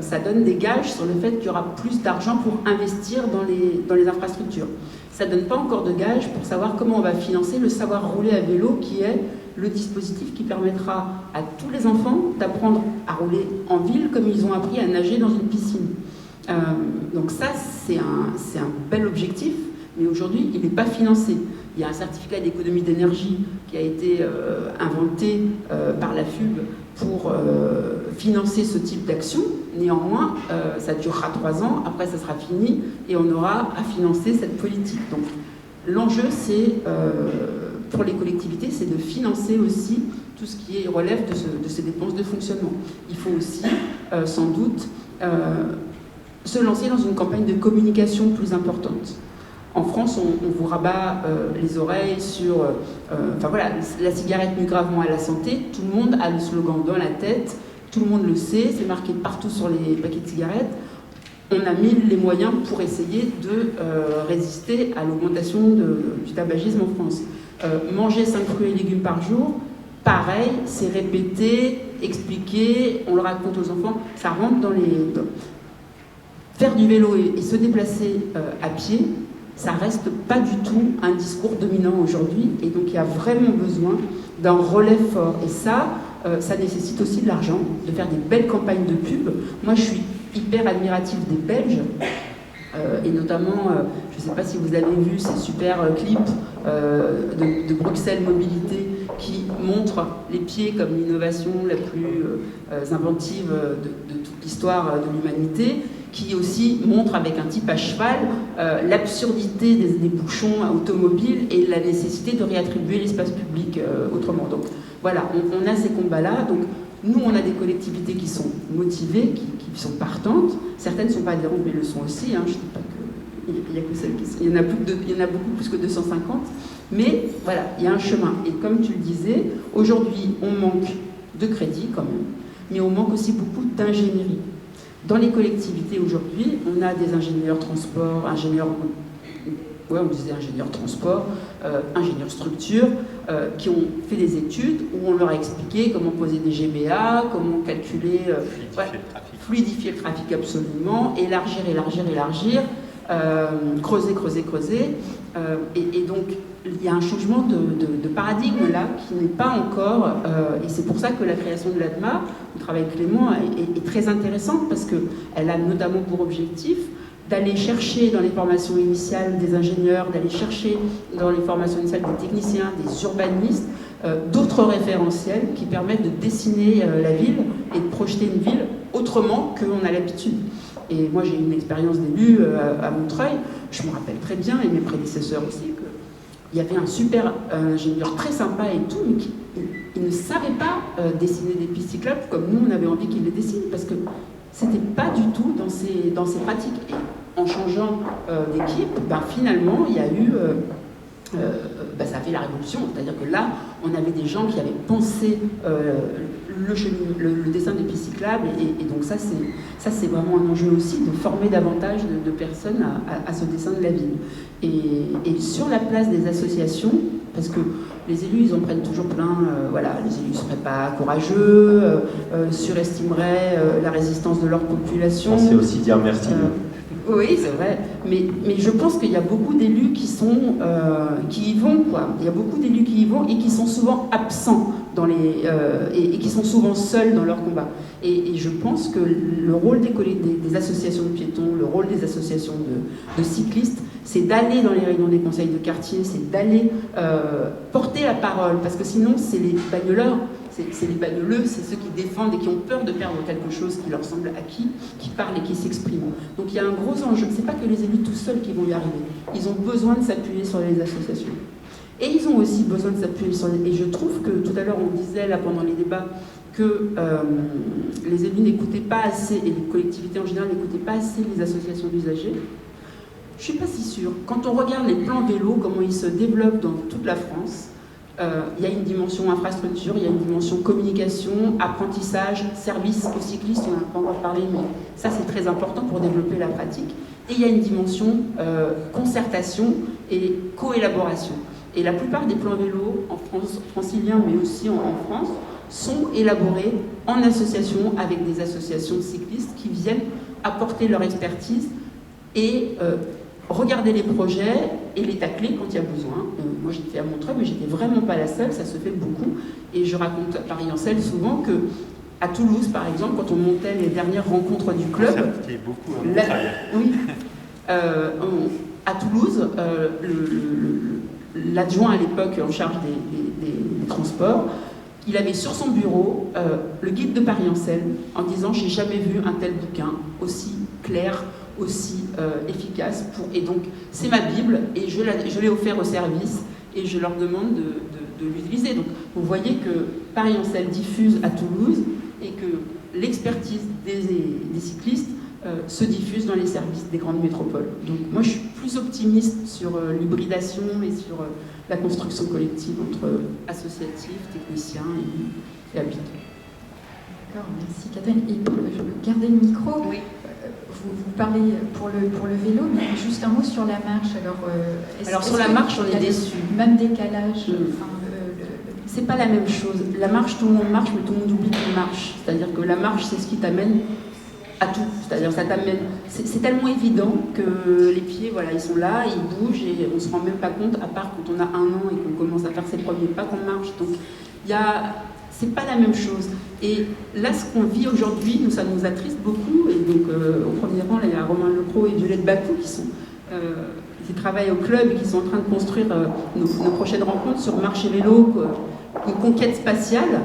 ça donne des gages sur le fait qu'il y aura plus d'argent pour investir dans les infrastructures. Ça ne donne pas encore de gages pour savoir comment on va financer le savoir rouler à vélo, qui est le dispositif qui permettra à tous les enfants d'apprendre à rouler en ville comme ils ont appris à nager dans une piscine. Donc ça, c'est un bel objectif, mais aujourd'hui, il n'est pas financé. Il y a un certificat d'économie d'énergie qui a été inventé par la FUB pour financer ce type d'action. Néanmoins, ça durera 3 ans, après ça sera fini, et on aura à financer cette politique. Donc l'enjeu, c'est, pour les collectivités, c'est de financer aussi tout ce qui relève de ces dépenses de fonctionnement. Il faut aussi, sans doute, se lancer dans une campagne de communication plus importante. En France, on vous rabat les oreilles sur... Enfin voilà, la cigarette nuit gravement à la santé, tout le monde a le slogan dans la tête, tout le monde le sait, c'est marqué partout sur les paquets de cigarettes. On a mis les moyens pour essayer de résister à l'augmentation du tabagisme en France. Manger 5 fruits et légumes par jour, pareil, c'est répété, expliqué, on le raconte aux enfants, ça rentre dans les... Faire du vélo et se déplacer à pied, ça reste pas du tout un discours dominant aujourd'hui, et donc il y a vraiment besoin d'un relais fort. Et ça nécessite aussi de l'argent, de faire des belles campagnes de pub. Moi, je suis hyper admirative des Belges, et notamment, je ne sais pas si vous avez vu ces super clips de Bruxelles Mobilité qui montrent les pieds comme l'innovation la plus inventive de toute l'histoire de l'humanité, qui aussi montre avec un type à cheval l'absurdité des bouchons automobiles et la nécessité de réattribuer l'espace public autrement. Donc voilà, on a ces combats-là. Donc nous, on a des collectivités qui sont motivées, qui sont partantes. Certaines ne sont pas adhérentes, mais le sont aussi. Hein. Je ne dis pas qu'il y a que celles qui sont... Il y en a beaucoup plus que 250. Mais voilà, il y a un chemin. Et comme tu le disais, aujourd'hui, on manque de crédit quand même, mais on manque aussi beaucoup d'ingénierie. Dans les collectivités aujourd'hui, on a des ingénieurs transport, ingénieurs transport, ingénieurs structure, qui ont fait des études où on leur a expliqué comment poser des GBA, comment calculer, fluidifier le trafic absolument, élargir, creuser. Et donc, il y a un changement de paradigme là qui n'est pas encore... et c'est pour ça que la création de l'ADMA, le travail avec Clément, est très intéressante, parce qu'elle a notamment pour objectif d'aller chercher dans les formations initiales des ingénieurs, d'aller chercher dans les formations initiales des techniciens, des urbanistes, d'autres référentiels qui permettent de dessiner la ville et de projeter une ville autrement qu'on a l'habitude. Et moi, j'ai une expérience d'élu à Montreuil. Je me rappelle très bien, et mes prédécesseurs aussi, qu'il y avait un super ingénieur très sympa et tout, mais il ne savait pas dessiner des pistes cyclables comme nous, on avait envie qu'il les dessine, parce que c'était pas du tout dans ses pratiques. Et en changeant d'équipe, finalement, il y a eu... ça a fait la révolution, c'est-à-dire que là, on avait des gens qui avaient pensé le dessin des pistes cyclables, et donc ça c'est vraiment un enjeu aussi, de former davantage de personnes à ce dessin de la ville. Et sur la place des associations, parce que les élus, ils en prennent toujours plein, les élus ne seraient pas courageux, surestimeraient la résistance de leur population. On sait aussi dire merci. Oui, c'est vrai. Mais je pense qu'il y a beaucoup d'élus qui y vont, quoi. Il y a beaucoup d'élus qui y vont et qui sont souvent absents et qui sont souvent seuls dans leur combat. Et je pense que le rôle des associations de piétons, le rôle des associations de cyclistes, c'est d'aller dans les réunions des conseils de quartier, c'est d'aller porter la parole, parce que sinon, c'est les bagnoleurs, c'est les bagnoleux, c'est ceux qui défendent et qui ont peur de perdre quelque chose qui leur semble acquis, qui parlent et qui s'expriment. Donc il y a un gros enjeu. C'est pas que les élus tout seuls qui vont y arriver. Ils ont besoin de s'appuyer sur les associations. Et ils ont aussi besoin de s'appuyer sur les... Et je trouve que tout à l'heure, on disait là pendant les débats que les élus n'écoutaient pas assez, et les collectivités en général n'écoutaient pas assez les associations d'usagers. Je suis pas si sûre. Quand on regarde les plans vélo, comment ils se développent dans toute la France, il y a une dimension infrastructure, il y a une dimension communication, apprentissage, service aux cyclistes, on n'en a pas encore parlé, mais ça c'est très important pour développer la pratique. Et il y a une dimension concertation et coélaboration. Et la plupart des plans vélo en France, franciliens, mais aussi en France, sont élaborés en association avec des associations de cyclistes qui viennent apporter leur expertise et regarder les projets et les tacler quand il y a besoin. Moi j'étais fait à Montreuil, mais j'étais vraiment pas la seule, ça se fait beaucoup. Et je raconte à Paris-en-Selle souvent que à Toulouse, par exemple, quand on montait les dernières rencontres du club, ça fait beaucoup à Montreuil. Oui, à Toulouse, l'adjoint à l'époque en charge des transports, il avait sur son bureau le guide de Paris-en-Selle en disant « J'ai jamais vu un tel bouquin aussi clair, aussi efficace. Et donc, c'est ma Bible et je l'ai offert au service et je leur demande de l'utiliser. » Donc, vous voyez que Paris-en-Selle diffuse à Toulouse et que l'expertise des cyclistes se diffuse dans les services des grandes métropoles. Donc, moi, je suis plus optimiste sur l'hybridation et sur la construction collective entre associatifs, techniciens et habitants. D'accord, merci Catherine. Et je vais garder le micro. Oui. Vous parlez pour le vélo, mais juste un mot sur la marche. Alors sur la marche, on est déçus. Même décalage. C'est pas la même chose. La marche, tout le monde marche, mais tout le monde oublie qu'il marche. C'est-à-dire que la marche, c'est ce qui t'amène à tout. C'est-à-dire ça t'amène. C'est tellement évident que les pieds, voilà, ils sont là, ils bougent et on se rend même pas compte, à part quand on a 1 an et qu'on commence à faire ses premiers pas, qu'on marche. Donc c'est pas la même chose. Et là, ce qu'on vit aujourd'hui, ça nous attriste beaucoup. Et donc, au premier rang, là, il y a Romain Lecros et Violette Bacou qui travaillent au club et qui sont en train de construire nos prochaines rencontres sur marche et vélo, une conquête spatiale.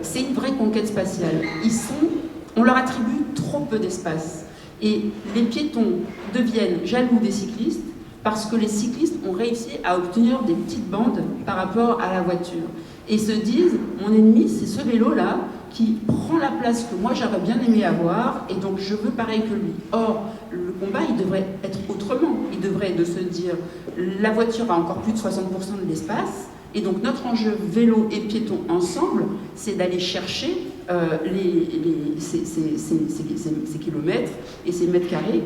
C'est une vraie conquête spatiale. On leur attribue trop peu d'espace. Et les piétons deviennent jaloux des cyclistes parce que les cyclistes ont réussi à obtenir des petites bandes par rapport à la voiture. Et se disent, mon ennemi, c'est ce vélo-là qui prend la place que moi j'aurais bien aimé avoir, et donc je veux pareil que lui. Or, le combat, il devrait être autrement. Il devrait de se dire, la voiture a encore plus de 60% de l'espace, et donc notre enjeu vélo et piéton ensemble, c'est d'aller chercher ces kilomètres et ces mètres carrés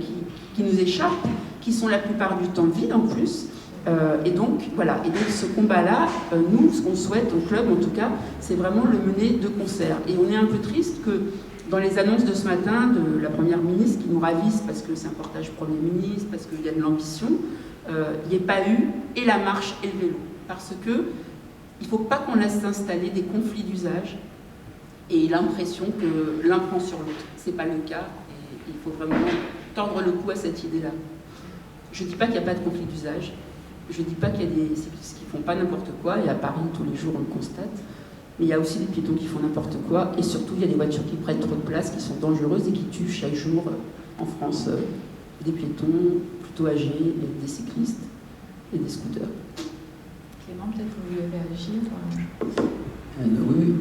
qui nous échappent, qui sont la plupart du temps vides en plus. Et donc, voilà. Et donc, ce combat-là, nous, ce qu'on souhaite au club, en tout cas, c'est vraiment le mener de concert. Et on est un peu triste que, dans les annonces de ce matin de la Première ministre, qui nous ravisse parce que c'est un portage Premier ministre, parce qu'il y a de l'ambition, il n'y ait pas eu et la marche et le vélo. Parce que il ne faut pas qu'on laisse s'installer des conflits d'usage et l'impression que l'un prend sur l'autre. Ce n'est pas le cas. Et il faut vraiment tordre le cou à cette idée-là. Je ne dis pas qu'il n'y a pas de conflit d'usage. Je ne dis pas qu'il y a des cyclistes qui ne font pas n'importe quoi, et à Paris, tous les jours, on le constate. Mais il y a aussi des piétons qui font n'importe quoi, et surtout, il y a des voitures qui prennent trop de place, qui sont dangereuses et qui tuent chaque jour, en France, des piétons plutôt âgés, et des cyclistes et des scooters. Clément, peut-être que vous voulez réagir Oui,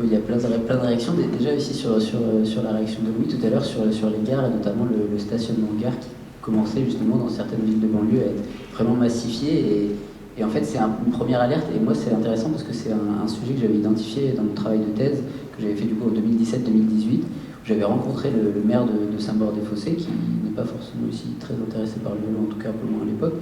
il y a plein de réactions. Déjà aussi sur la réaction de Louis tout à l'heure, sur les gares, et notamment le stationnement de gare qui commençait justement dans certaines villes de banlieue à être vraiment massifié. Et en fait, c'est une première alerte. Et moi, c'est intéressant parce que c'est un sujet que j'avais identifié dans mon travail de thèse, que j'avais fait du coup en 2017-2018, où j'avais rencontré le maire de Saint-Maur-des-Fossés, qui n'est pas forcément aussi très intéressé par le vélo, en tout cas un peu moins à l'époque.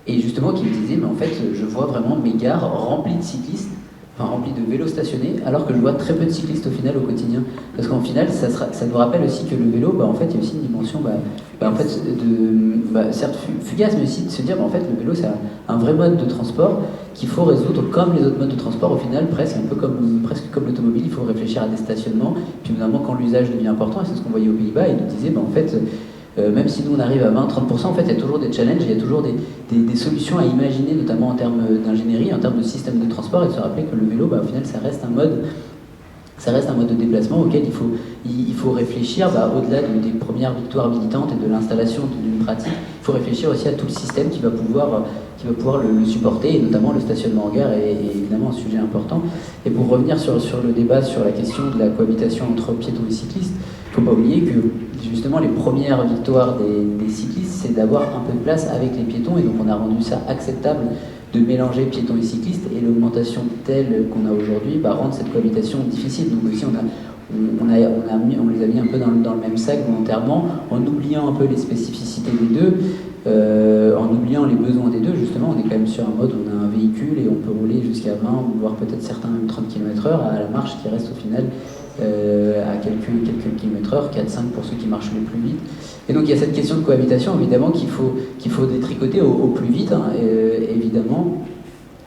Et justement, qui me disait, mais en fait, je vois vraiment mes gares remplies de cyclistes, rempli de vélos stationnés, alors que je vois très peu de cyclistes au final au quotidien. Parce qu'en final, ça nous rappelle aussi que le vélo, en fait, il y a aussi une dimension, en fait, certes fugace, mais aussi de se dire, en fait, le vélo, c'est un vrai mode de transport qu'il faut résoudre comme les autres modes de transport. Au final, presque comme l'automobile, il faut réfléchir à des stationnements. Puis notamment, quand l'usage devient important, et c'est ce qu'on voyait aux Pays-Bas, ils nous disaient, en fait, même si nous on arrive à 20-30%, en fait, il y a toujours des challenges, il y a toujours des solutions à imaginer, notamment en termes d'ingénierie, en termes de système de transport, et de se rappeler que le vélo, au final, ça reste un mode de déplacement auquel il faut réfléchir, au-delà des premières victoires militantes et de l'installation d'une pratique. Il faut réfléchir aussi à tout le système qui va pouvoir le supporter, et notamment le stationnement en gare est évidemment un sujet important. Et pour revenir sur le débat sur la question de la cohabitation entre piétons et cyclistes, il ne faut pas oublier que justement les premières victoires des cyclistes, c'est d'avoir un peu de place avec les piétons, et donc on a rendu ça acceptable de mélanger piétons et cyclistes, et l'augmentation telle qu'on a aujourd'hui rend cette cohabitation difficile. Donc aussi on les a mis un peu dans le même sac volontairement, en oubliant un peu les spécificités des deux, en oubliant les besoins des deux. Justement, on est quand même sur un mode où on a un véhicule et on peut rouler jusqu'à 20, voire peut-être certains même 30 km/h, à la marche qui reste au final à quelques kilomètres/heure, 4-5 pour ceux qui marchent le plus vite. Et donc il y a cette question de cohabitation, évidemment, qu'il faut détricoter au plus vite, évidemment.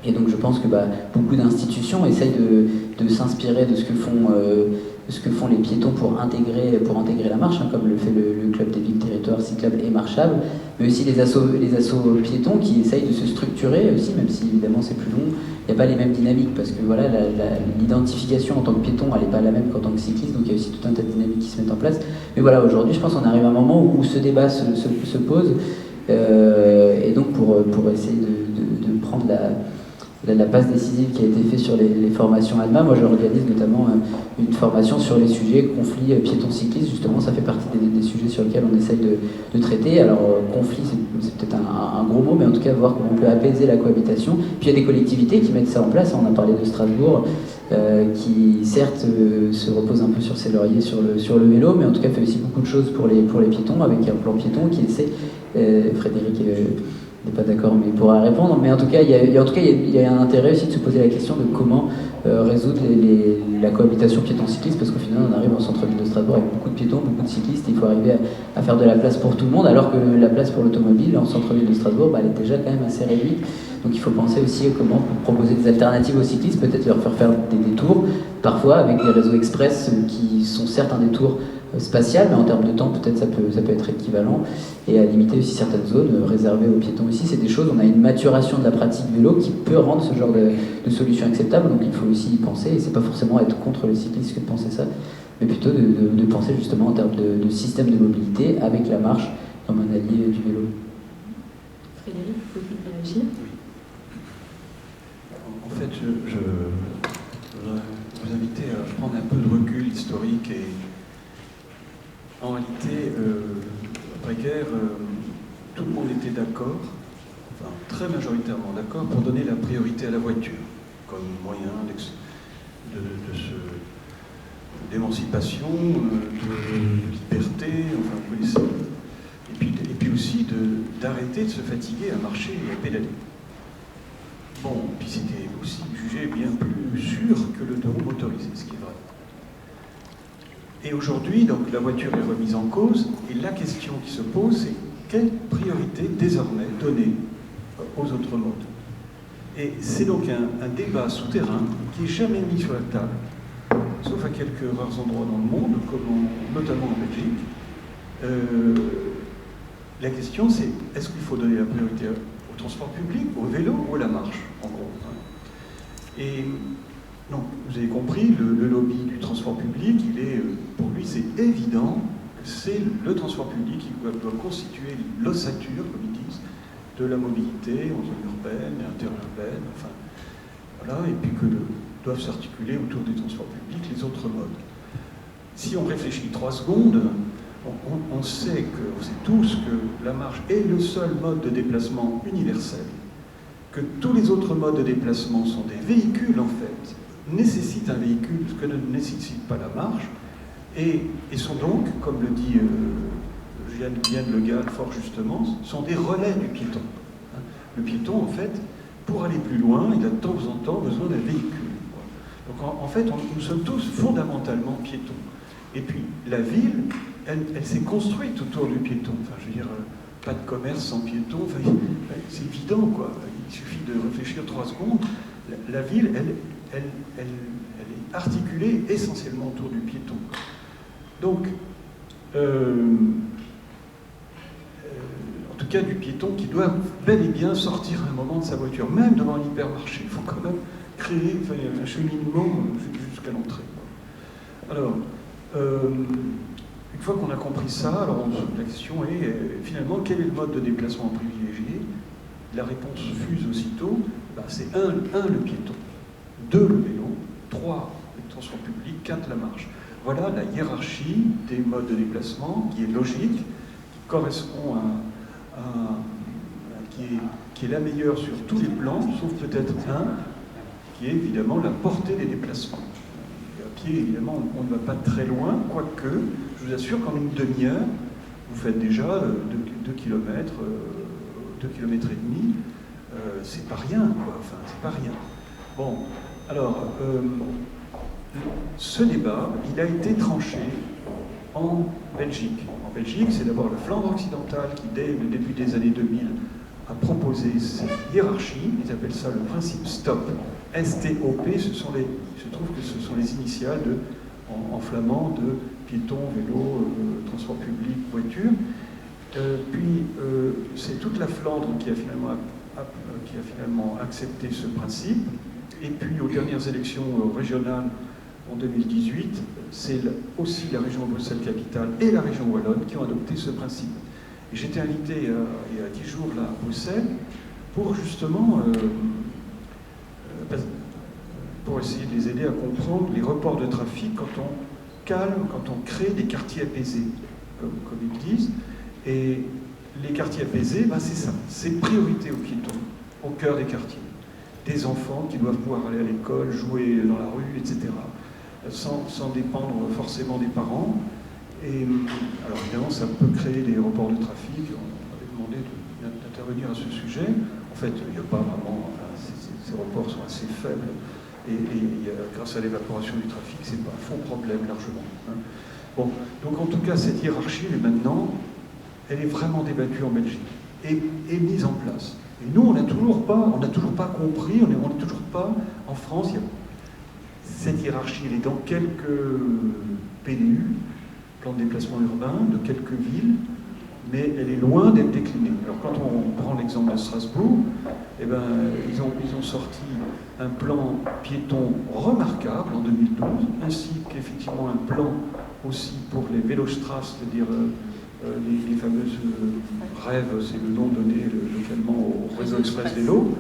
Et donc je pense que beaucoup d'institutions essayent de s'inspirer de ce que font les piétons pour intégrer la marche, comme le fait le Club des villes territoires cyclables et marchables, mais aussi les assos piétons qui essayent de se structurer aussi, même si évidemment c'est plus long. Il n'y a pas les mêmes dynamiques, parce que voilà, l'identification en tant que piéton, elle n'est pas la même qu'en tant que cycliste, donc il y a aussi tout un tas de dynamiques qui se mettent en place. Mais voilà, aujourd'hui, je pense qu'on arrive à un moment où ce débat se pose, et donc pour essayer de prendre la passe décisive qui a été faite sur les formations ADMA, moi j'organise notamment une formation sur les sujets conflits piétons-cyclistes. Justement, ça fait partie des sujets sur lesquels on essaye de traiter. Alors conflit, c'est peut-être un gros mot, mais en tout cas voir comment on peut apaiser la cohabitation. Puis il y a des collectivités qui mettent ça en place. On a parlé de Strasbourg, qui certes se repose un peu sur ses lauriers sur le vélo, mais en tout cas fait aussi beaucoup de choses pour les piétons, avec un plan piéton qui essaie, Frédéric n'est pas d'accord, mais il pourra répondre. Mais en tout cas, il y a un intérêt aussi de se poser la question de comment résoudre la cohabitation piéton-cycliste, parce qu'au final, on arrive en centre-ville de Strasbourg avec beaucoup de piétons, beaucoup de cyclistes, et il faut arriver à faire de la place pour tout le monde, alors que la place pour l'automobile en centre-ville de Strasbourg, elle est déjà quand même assez réduite. Donc il faut penser aussi à comment proposer des alternatives aux cyclistes, peut-être leur faire des détours, parfois avec des réseaux express qui sont certes un détour spatial, mais en termes de temps, peut-être ça peut être équivalent, et à limiter aussi certaines zones réservées aux piétons aussi. C'est des choses, on a une maturation de la pratique vélo qui peut rendre ce genre de solution acceptable, donc il faut aussi y penser, et c'est pas forcément être contre les cyclistes que de penser ça, mais plutôt de penser justement en termes de système de mobilité avec la marche comme un allié du vélo. Frédéric, vous pouvez réagir? Oui. En fait, je voudrais vous inviter à prendre un peu de recul historique, et en réalité, après-guerre, tout le monde était d'accord, enfin très majoritairement d'accord, pour donner la priorité à la voiture comme moyen d'émancipation, de liberté, enfin vous connaissez. Et puis aussi d'arrêter de se fatiguer à marcher et à pédaler. Bon, puis c'était aussi jugé bien plus sûr que le deux roues motorisé, ce qui est vrai. Et aujourd'hui, donc, la voiture est remise en cause, et la question qui se pose, c'est quelle priorité désormais donner aux autres modes. Et c'est donc un débat souterrain qui n'est jamais mis sur la table, sauf à quelques rares endroits dans le monde, notamment en Belgique. La question, c'est est-ce qu'il faut donner la priorité au transport public, au vélo ou à la marche, en gros. Et non, vous avez compris, le lobby du transport public, pour lui, c'est évident que c'est le transport public qui doit constituer l'ossature, comme ils disent, de la mobilité en zone urbaine et interurbaine, enfin, voilà, et puis que doivent s'articuler autour des transports publics les autres modes. Si on réfléchit 3 secondes, on sait tous que la marche est le seul mode de déplacement universel, que tous les autres modes de déplacement sont des véhicules, en fait, nécessitent un véhicule, ce que ne nécessite pas la marche, et sont donc, comme le dit Yann Le Gall fort justement, sont des relais du piéton. Le piéton, en fait, pour aller plus loin, il a de temps en temps besoin d'un véhicule. Donc en fait, nous sommes tous fondamentalement piétons. Et puis la ville, elle s'est construite autour du piéton. Enfin, je veux dire, pas de commerce sans piéton, enfin, c'est évident, quoi. Il suffit de réfléchir 3 secondes. La ville, elle est articulée essentiellement autour du piéton. Donc, en tout cas du piéton qui doit bel et bien sortir un moment de sa voiture, même devant l'hypermarché. Il faut quand même créer un cheminement jusqu'à l'entrée. Alors, une fois qu'on a compris ça, alors la question est finalement quel est le mode de déplacement privilégié? La réponse fuse aussitôt, c'est 1 le piéton, 2 le vélo, 3 les transports publics, 4 la marche. Voilà la hiérarchie des modes de déplacement qui est logique, qui correspond qui est la meilleure sur tous les plans, sauf peut-être un, qui est évidemment la portée des déplacements. Et à pied, évidemment, on ne va pas très loin, quoique, je vous assure qu'en une demi-heure, vous faites déjà 2 km, 2 km et demi, c'est pas rien, quoi. Enfin, c'est pas rien. Bon, alors, ce débat, il a été tranché en Belgique. En Belgique, c'est d'abord la Flandre occidentale qui, dès le début des années 2000, a proposé cette hiérarchie. Ils appellent ça le principe STOP. S-T-O-P, je trouve que ce sont les initiales en flamand de piéton, vélo, transport public, voiture. Puis, c'est toute la Flandre qui a finalement accepté ce principe. Et puis, aux dernières élections régionales, en 2018, c'est aussi la région Bruxelles-Capitale et la région Wallonne qui ont adopté ce principe. Et j'étais invité il y a 10 jours là, à Bruxelles pour justement pour essayer de les aider à comprendre les reports de trafic quand on calme, quand on crée des quartiers apaisés, comme ils disent. Et les quartiers apaisés, c'est ça, c'est priorité aux piétons, au cœur des quartiers. Des enfants qui doivent pouvoir aller à l'école, jouer dans la rue, etc. Sans dépendre forcément des parents. Et alors évidemment, ça peut créer des reports de trafic. On avait demandé d'intervenir à ce sujet. En fait, il n'y a pas vraiment... ces reports sont assez faibles. Et grâce à l'évaporation du trafic, c'est pas un faux problème largement. Bon, donc en tout cas, cette hiérarchie, elle est vraiment débattue en Belgique et mise en place. Et nous, on n'a toujours pas compris, on n'est toujours pas en France. Cette hiérarchie, elle est dans quelques PDU, plan de déplacement urbain, de quelques villes, mais elle est loin d'être déclinée. Alors quand on prend l'exemple de Strasbourg, ils ont sorti un plan piéton remarquable en 2012, ainsi qu'effectivement un plan aussi pour les Vélostrasse, c'est-à-dire les fameuses rêves, c'est le nom donné localement au réseau express vélo,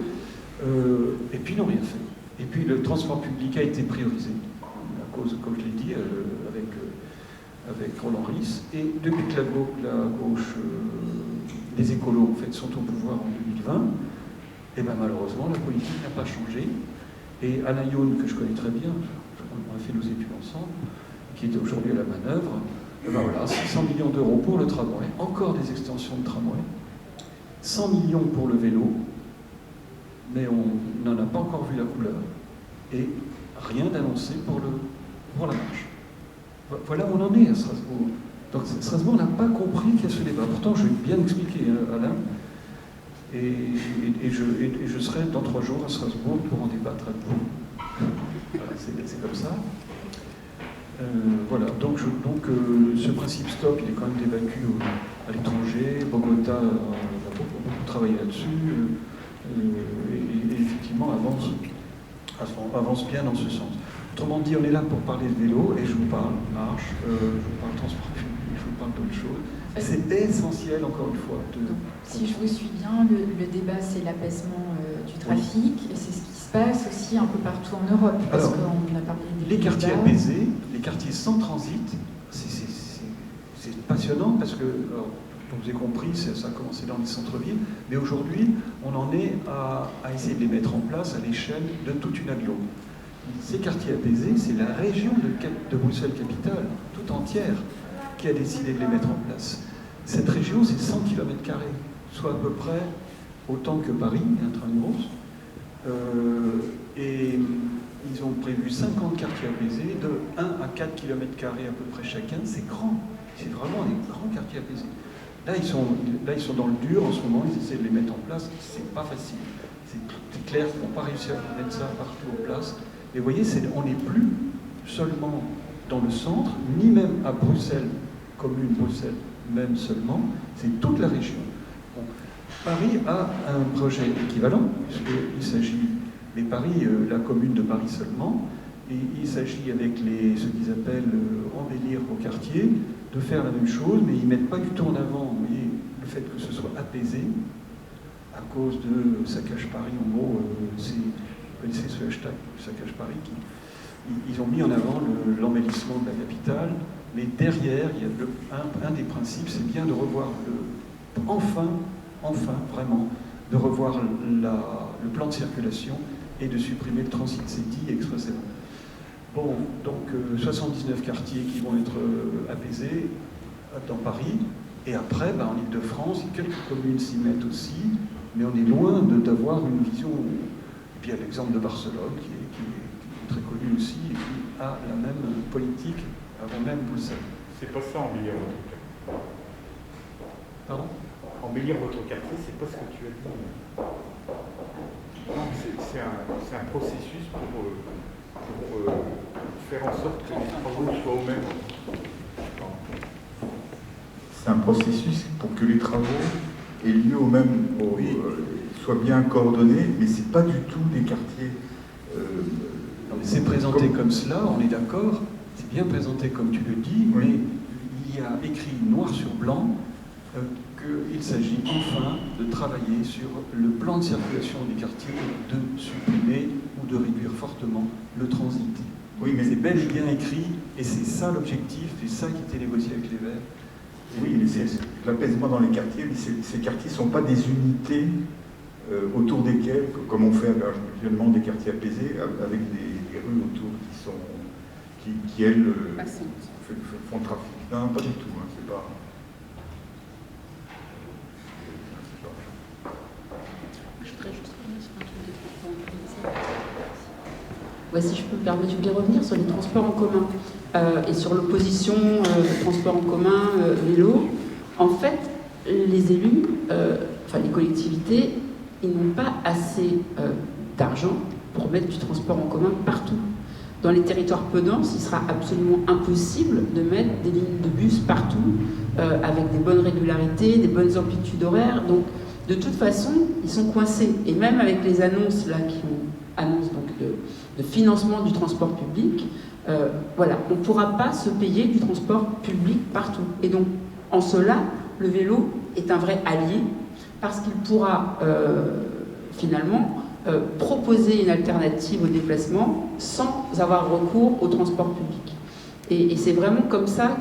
et puis ils n'ont rien fait. Et puis le transport public a été priorisé, à cause, comme je l'ai dit, avec Roland Ries. Et depuis que la gauche, les écolos en fait, sont au pouvoir en 2020, et malheureusement la politique n'a pas changé. Et Alain Youn, que je connais très bien, on a fait nos études ensemble, qui est aujourd'hui à la manœuvre, voilà, 600 millions d'euros pour le tramway, encore des extensions de tramway, 100 millions pour le vélo, mais on n'en a pas encore vu la couleur, et rien d'annoncé pour la marche. Voilà où on en est à Strasbourg. Donc Strasbourg n'a pas compris qu'il y a ce débat. Pourtant, je vais bien expliquer, Alain, et je serai dans 3 jours à Strasbourg pour en débattre avec vous. Voilà, c'est comme ça. Voilà, donc ce principe STOP, il est quand même débattu à l'étranger. Bogota a beaucoup travaillé là-dessus. Et effectivement avance bien dans ce sens. Autrement dit, on est là pour parler de vélo, et je vous parle marche, je vous parle transport public, je vous parle d'autres choses. C'est essentiel, encore une fois. Donc, si je vous suis bien, le débat, c'est l'apaisement du trafic, et c'est ce qui se passe aussi un peu partout en Europe, parce qu'on a parlé des les quartiers apaisés, les quartiers sans transit, c'est passionnant, parce que... Alors, vous avez compris, ça a commencé dans les centres-villes, mais aujourd'hui, on en est à essayer de les mettre en place à l'échelle de toute une aglo. Ces quartiers apaisés, c'est la région de Bruxelles-Capitale, tout entière, qui a décidé de les mettre en place. Cette région, c'est 100 km², soit à peu près autant que Paris, intramuros. Et ils ont prévu 50 quartiers apaisés, de 1 à 4 km² à peu près chacun. C'est grand, c'est vraiment des grands quartiers apaisés. Là, ils sont dans le dur en ce moment, ils essaient de les mettre en place, c'est pas facile. C'est clair qu'ils n'ont pas réussi à mettre ça partout en place. Et vous voyez, on n'est plus seulement dans le centre, ni même à Bruxelles, commune Bruxelles même seulement, c'est toute la région. Bon. Paris a un projet équivalent, puisqu'il s'agit, mais Paris, la commune de Paris seulement, et il s'agit avec ce qu'ils appellent embellir au quartier, de faire la même chose, mais ils ne mettent pas du tout en avant, vous voyez, le fait que ce soit apaisé, à cause de Saccage Paris, en gros, vous connaissez ce hashtag Saccage Paris, ils ont mis en avant l'embellissement de la capitale, mais derrière, il y a un des principes, c'est bien de revoir enfin, vraiment, de revoir le plan de circulation et de supprimer le transit, c'est dit expressément. Bon, donc 79 quartiers qui vont être apaisés dans Paris, et après, en Ile-de-France, quelques communes s'y mettent aussi, mais on est loin d'avoir une vision. Et puis il y a l'exemple de Barcelone, qui est très connu aussi, et qui a la même politique avant même Bruxelles. C'est pas ça, embellir votre quartier. Pardon ? Embellir votre quartier, c'est pas ce que tu as dit. Non, c'est un processus pour faire en sorte que les travaux soient au même. C'est un processus pour que les travaux aient lieu au même, soient bien coordonnés, mais c'est pas du tout des quartiers. C'est présenté comme cela, on est d'accord, c'est bien présenté comme tu le dis, oui. Mais il y a écrit noir sur blanc qu'il s'agit enfin de travailler sur le plan de circulation des quartiers, de supprimer ou de réduire fortement le transit. Oui, mais c'est bel et bien écrit, et c'est ça l'objectif, c'est ça qui était négocié avec les Verts. Oui, mais c'est l'apaisement dans les quartiers, mais ces quartiers ne sont pas des unités autour desquelles, comme on fait actuellement des quartiers apaisés, avec des rues autour qui elles, font trafic. Non, pas du tout, hein, c'est pas... Je voudrais juste revenir sur un truc de transport en commun. Ouais, si je peux me permettre, je voulais revenir sur les transports en commun et sur l'opposition transport en commun, vélo. En fait, les élus, enfin les collectivités, ils n'ont pas assez d'argent pour mettre du transport en commun partout. Dans les territoires peu denses, il sera absolument impossible de mettre des lignes de bus partout, avec des bonnes régularités, des bonnes amplitudes horaires. Donc, de toute façon, ils sont coincés. Et même avec les annonces là, qui annoncent donc de financement du transport public, voilà, on ne pourra pas se payer du transport public partout. Et donc, en cela, le vélo est un vrai allié, parce qu'il pourra finalement proposer une alternative au déplacement sans avoir recours au transport public. Et c'est vraiment comme ça,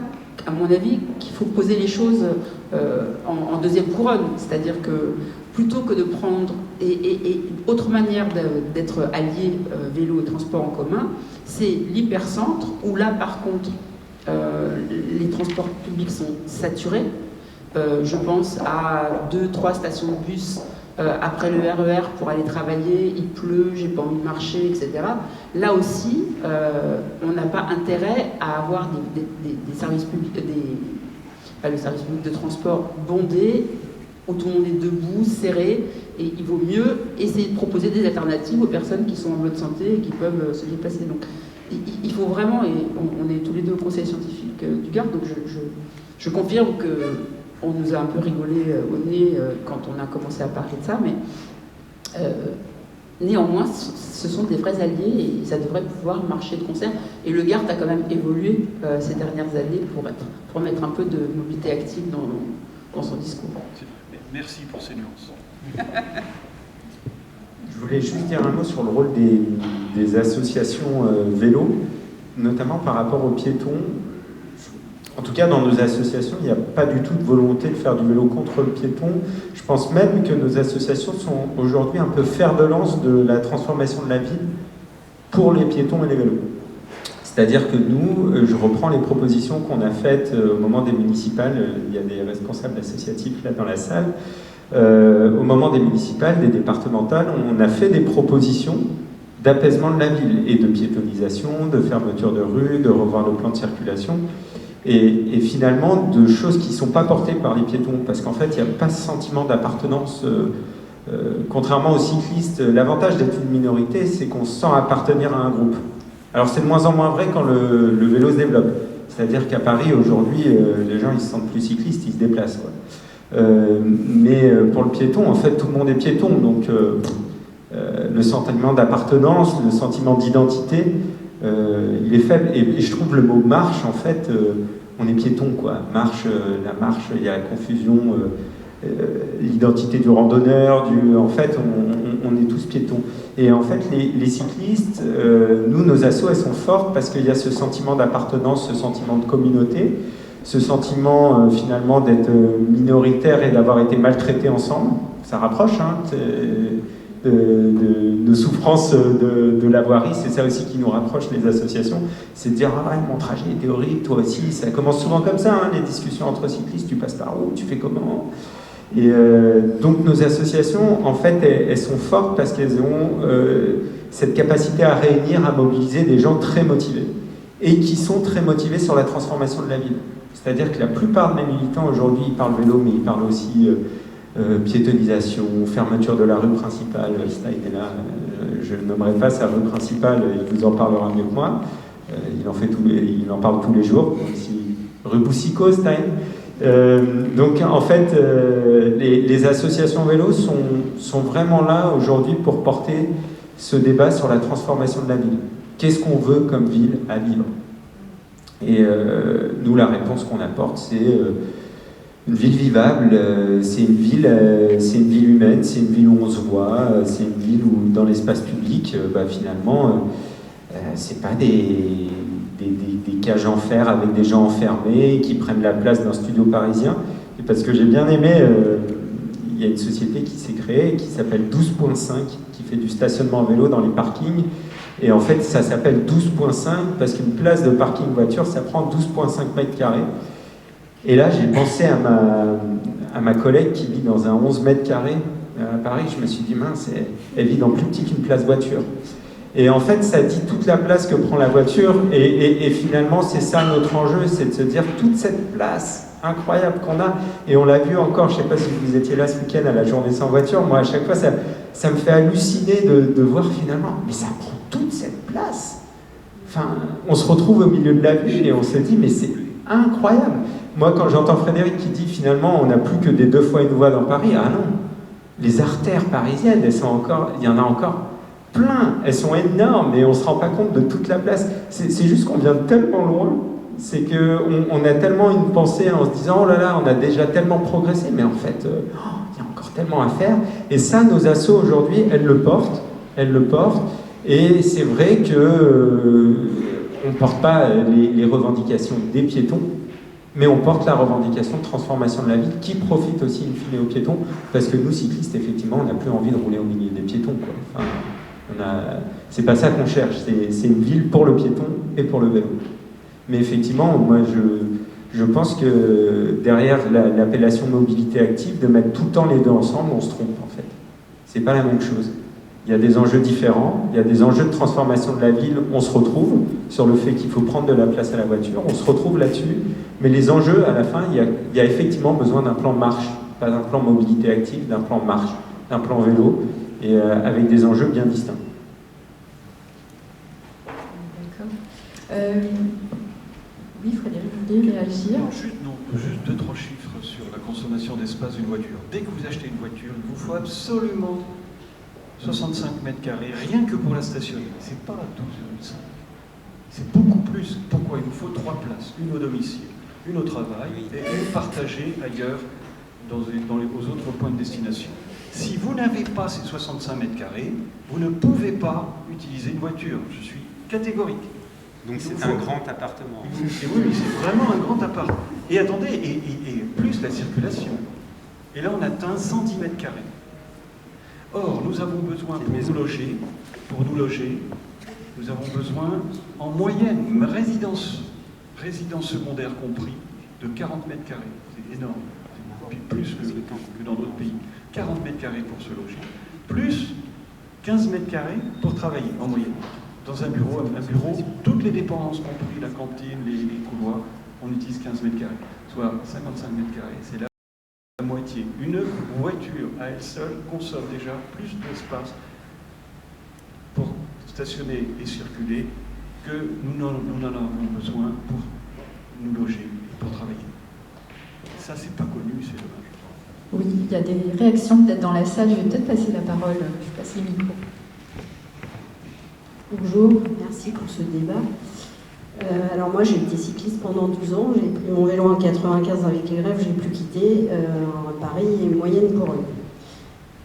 à mon avis, qu'il faut poser les choses en deuxième couronne. C'est-à-dire que plutôt que de prendre... Et autre manière d'être allié vélo et transport en commun, c'est l'hypercentre, où là, par contre, les transports publics sont saturés. Je pense à 2-3 stations de bus après le RER pour aller travailler, il pleut, j'ai pas envie de marcher, etc. Là aussi, on n'a pas intérêt à avoir des services publics, le service public de transport bondé, où tout le monde est debout, serré, et il vaut mieux essayer de proposer des alternatives aux personnes qui sont en bonne santé et qui peuvent se déplacer. Donc, il faut vraiment, et on est tous les deux au conseil scientifique du Gard, donc je confirme que on nous a un peu rigolé au nez quand on a commencé à parler de ça, mais néanmoins, ce sont des vrais alliés et ça devrait pouvoir marcher de concert. Et le Gard a quand même évolué ces dernières années pour mettre un peu de mobilité active dans son discours. Merci pour ces nuances. Je voulais juste dire un mot sur le rôle des associations vélo, notamment par rapport aux piétons. En tout cas, dans nos associations, il n'y a pas du tout de volonté de faire du vélo contre le piéton. Je pense même que nos associations sont aujourd'hui un peu fer de lance de la transformation de la ville pour les piétons et les vélos. C'est-à-dire que nous, je reprends les propositions qu'on a faites au moment des municipales, il y a des responsables associatifs là dans la salle, au moment des municipales, des départementales, on a fait des propositions d'apaisement de la ville et de piétonisation, de fermeture de rue, de revoir le plan de circulation et finalement de choses qui ne sont pas portées par les piétons parce qu'en fait il n'y a pas ce sentiment d'appartenance. Contrairement aux cyclistes, l'avantage d'être une minorité, c'est qu'on se sent appartenir à un groupe. Alors c'est de moins en moins vrai quand le vélo se développe. C'est-à-dire qu'à Paris, aujourd'hui, les gens ils se sentent plus cyclistes, ils se déplacent. Quoi. Mais pour le piéton, en fait, tout le monde est piéton. Donc le sentiment d'appartenance, le sentiment d'identité, il est faible. Et je trouve le mot marche, en fait, on est piéton, quoi. Marche, la marche, il y a la confusion... l'identité du randonneur, en fait, on est tous piétons. Et en fait, les cyclistes, nous, nos assos, elles sont fortes parce qu'il y a ce sentiment d'appartenance, ce sentiment de communauté, ce sentiment finalement d'être minoritaire et d'avoir été maltraités ensemble. Ça rapproche hein, de souffrance de la voirie, c'est ça aussi qui nous rapproche les associations, c'est de dire « Ah, mon trajet est théorique, toi aussi ». Ça commence souvent comme ça, hein, les discussions entre cyclistes, tu passes par où, tu fais comment ? Et donc nos associations, en fait, elles sont fortes parce qu'elles ont cette capacité à réunir, à mobiliser des gens très motivés et qui sont très motivés sur la transformation de la ville. C'est-à-dire que la plupart de mes militants aujourd'hui, ils parlent vélo, mais ils parlent aussi piétonisation, fermeture de la rue principale. Stein est là, je ne nommerai pas sa rue principale, il vous en parlera mieux que moi. Il en parle tous les jours, donc rue Boussicot, Stein. Donc en fait, les associations vélo sont vraiment là aujourd'hui pour porter ce débat sur la transformation de la ville. Qu'est-ce qu'on veut comme ville à vivre ? Et nous, la réponse qu'on apporte, c'est une ville vivable, c'est une ville humaine, c'est une ville où on se voit, c'est une ville où dans l'espace public, finalement, c'est pas des cages en fer avec des gens enfermés qui prennent la place d'un studio parisien. Et parce que j'ai bien aimé, il y a une société qui s'est créée qui s'appelle 12.5, qui fait du stationnement vélo dans les parkings. Et en fait, ça s'appelle 12.5 parce qu'une place de parking voiture, ça prend 12.5 mètres carrés. Et là, j'ai pensé à ma collègue qui vit dans un 11 mètres carrés à Paris. Je me suis dit, mince, elle vit dans plus petit qu'une place voiture. Et en fait, ça dit toute la place que prend la voiture. Et finalement, c'est ça notre enjeu, c'est de se dire toute cette place incroyable qu'on a. Et on l'a vu encore, je ne sais pas si vous étiez là ce week-end à la journée sans voiture. Moi, à chaque fois, ça me fait halluciner de voir finalement, mais ça prend toute cette place. Enfin, on se retrouve au milieu de la ville et on se dit, mais c'est incroyable. Moi, quand j'entends Frédéric qui dit finalement, on n'a plus que des 2 fois une voie dans Paris, ah non, les artères parisiennes, il y en a encore plein, elles sont énormes et on ne se rend pas compte de toute la place. C'est juste qu'on vient de tellement loin, c'est qu'on a tellement une pensée en se disant oh là là, on a déjà tellement progressé, mais en fait, il y a encore tellement à faire. Et ça, nos assos aujourd'hui, elles le portent. Et c'est vrai qu'on ne porte pas les revendications des piétons, mais on porte la revendication de transformation de la ville qui profite aussi in fine aux piétons, parce que nous, cyclistes, effectivement, on n'a plus envie de rouler au milieu des piétons, quoi. Enfin, c'est pas ça qu'on cherche, c'est une ville pour le piéton et pour le vélo. Mais effectivement, moi je pense que derrière l'appellation mobilité active, de mettre tout le temps les deux ensemble, on se trompe en fait. C'est pas la même chose. Il y a des enjeux différents, il y a des enjeux de transformation de la ville, on se retrouve sur le fait qu'il faut prendre de la place à la voiture, on se retrouve là-dessus, mais les enjeux, à la fin, il y a effectivement besoin d'un plan marche, pas d'un plan mobilité active, d'un plan marche, d'un plan vélo, et avec des enjeux bien distincts. D'accord. Oui, Frédéric, vous voulez réagir ? Juste 2-3 chiffres sur la consommation d'espace d'une voiture. Dès que vous achetez une voiture, il vous faut absolument 65 mètres carrés, rien que pour la stationner. C'est pas 12,5. C'est beaucoup plus. Pourquoi ? Il vous faut 3 places. Une au domicile, une au travail et une partagée ailleurs aux autres points de destination. Si vous n'avez pas ces 65 mètres carrés, vous ne pouvez pas utiliser une voiture. Je suis catégorique. Donc c'est un grand appartement. Et oui, c'est vraiment un grand appart. Et attendez, et plus la circulation. Et là, on atteint 110 mètres carrés. Or, nous avons besoin pour nous loger, nous avons besoin, en moyenne, résidence secondaire compris, de 40 mètres carrés. C'est énorme. C'est plus que dans d'autres pays. 40 mètres carrés pour se loger. Plus 15 mètres carrés pour travailler, en moyenne. Dans un bureau, toutes les dépendances compris, la cantine, les couloirs, on utilise 15 mètres carrés, soit 55 mètres carrés. C'est la moitié. Une voiture à elle seule consomme déjà plus d'espace pour stationner et circuler que nous n'en avons besoin pour nous loger et pour travailler. Ça, c'est pas connu, c'est dommage. Oui, il y a des réactions peut-être dans la salle. Je vais peut-être passer la parole. Je passe les micros. Bonjour, merci pour ce débat. Alors moi j'ai été cycliste pendant 12 ans, j'ai pris mon vélo en 95 avec les grèves, je n'ai plus quitté. Paris est une moyenne pour eux.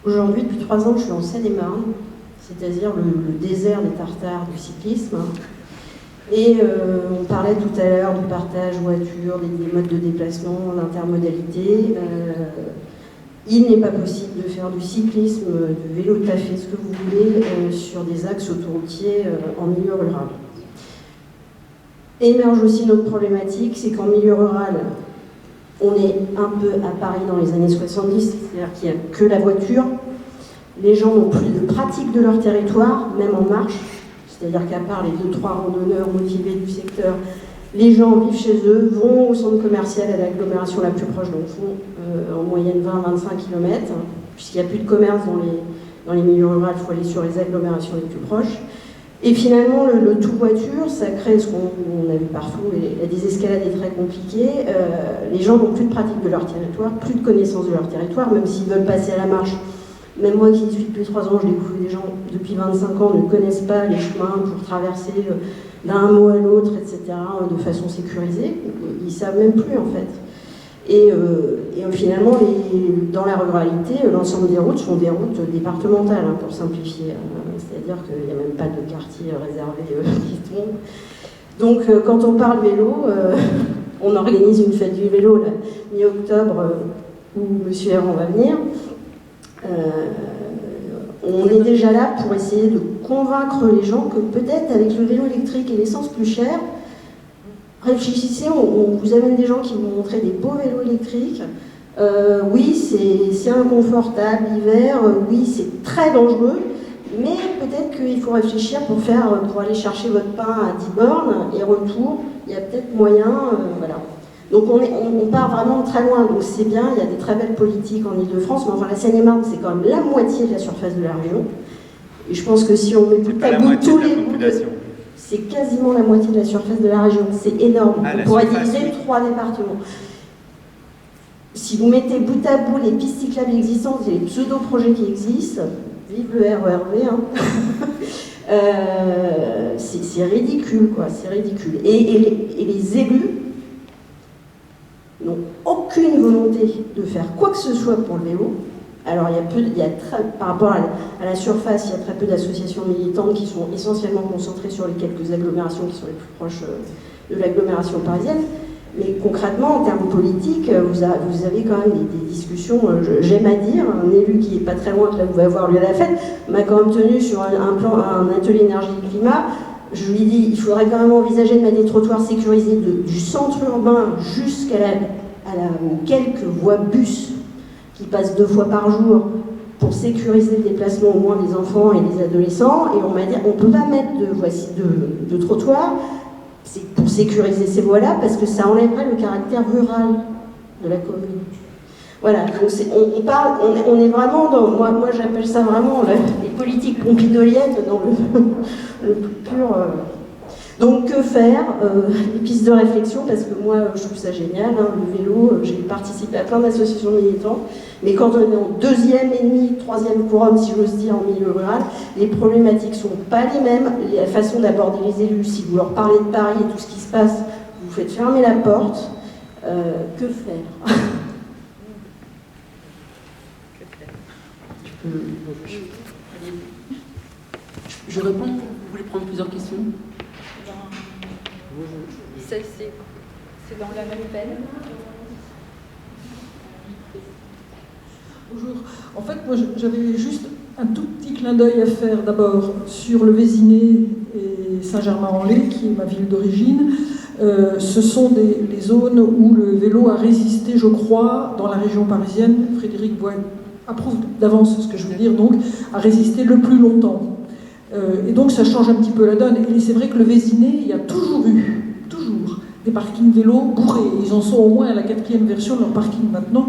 Aujourd'hui, depuis 3 ans, je suis en Seine-et-Marne, c'est-à-dire le désert des Tartares du cyclisme. Et on parlait tout à l'heure du partage voiture, des modes de déplacement, l'intermodalité. Il n'est pas possible de faire du cyclisme, du vélo de café, ce que vous voulez, sur des axes autoroutiers en milieu rural. Émerge aussi notre problématique, c'est qu'en milieu rural, on est un peu à Paris dans les années 70, c'est-à-dire qu'il n'y a que la voiture. Les gens n'ont plus de pratique de leur territoire, même en marche. C'est-à-dire qu'à part les 2-3 randonneurs motivés du secteur, les gens vivent chez eux, vont au centre commercial à l'agglomération la plus proche, donc font en moyenne 20-25 km, puisqu'il n'y a plus de commerce dans les milieux ruraux, il faut aller sur les agglomérations les plus proches. Et finalement, le tout voiture, ça crée ce qu'on a vu partout, la désescalade est très compliquée. Les gens n'ont plus de pratique de leur territoire, plus de connaissance de leur territoire, même s'ils veulent passer à la marche. Même moi qui suis depuis 3 ans, je découvre des gens depuis 25 ans ne connaissent pas les chemins pour traverser d'un mot à l'autre, etc., de façon sécurisée. Ils ne savent même plus, en fait. Et finalement, dans la ruralité, l'ensemble des routes sont des routes départementales, hein, pour simplifier. C'est-à-dire qu'il n'y a même pas de quartier réservé piéton. Donc, quand on parle vélo, on organise une fête du vélo, la mi-octobre, où M. Héron va venir. On est déjà là pour essayer de convaincre les gens que peut-être avec le vélo électrique et l'essence plus chère, réfléchissez, on vous amène des gens qui vont montrer des beaux vélos électriques. Oui, c'est inconfortable l'hiver, oui, c'est très dangereux, mais peut-être qu'il faut réfléchir pour aller chercher votre pain à 10 bornes et retour, il y a peut-être moyen, voilà. Donc on part vraiment très loin, donc c'est bien, il y a des très belles politiques en Ile-de-France, mais enfin la Seine-et-Marne c'est quand même la moitié de la surface de la région. Et je pense que si on met bout à bout tous les bouts, c'est quasiment la moitié de la surface de la région, c'est énorme. On pourrait diviser 3 départements. Si vous mettez bout à bout les pistes cyclables existantes et les pseudo-projets qui existent, vive le RERV, hein. C'est ridicule, quoi, c'est ridicule. Et les élus n'ont aucune volonté de faire quoi que ce soit pour le vélo. Alors, par rapport à la surface, il y a très peu d'associations militantes qui sont essentiellement concentrées sur les quelques agglomérations qui sont les plus proches de l'agglomération parisienne. Mais concrètement, en termes politiques, vous avez quand même des discussions, j'aime à dire, un élu qui n'est pas très loin de là où va avoir lieu la fête, m'a quand même tenu sur un atelier énergie et climat. Je lui dis, il faudrait quand même envisager de mettre des trottoirs sécurisés du centre urbain jusqu'à quelques voies bus qui passent 2 fois par jour pour sécuriser le déplacement au moins des enfants et des adolescents. Et on m'a dit, on ne peut pas mettre de trottoirs pour sécuriser ces voies-là parce que ça enlèverait le caractère rural de la commune. Voilà, donc on est vraiment dans, moi j'appelle ça vraiment les politiques pompidoliennes dans le plus pur. Donc que faire, des pistes de réflexion, parce que moi je trouve ça génial, hein, le vélo, j'ai participé à plein d'associations militantes, mais quand on est en 2e et demi, 3e couronne, si j'ose dire, en milieu rural, les problématiques sont pas les mêmes, la façon d'aborder les élus, si vous leur parlez de Paris et tout ce qui se passe, vous faites fermer la porte, que faire? Je réponds, vous voulez prendre plusieurs questions? C'est dans la même peine. Bonjour. En fait, moi, j'avais juste un tout petit clin d'œil à faire d'abord sur le Vésinet et Saint-Germain-en-Laye, qui est ma ville d'origine. Ce sont les zones où le vélo a résisté, je crois, dans la région parisienne. Frédéric voit approuve d'avance ce que je veux dire, donc à résister le plus longtemps. Et donc ça change un petit peu la donne. Et c'est vrai que le Vésinet, il y a toujours eu des parkings vélos bourrés. Ils en sont au moins à la 4e version de leur parking maintenant.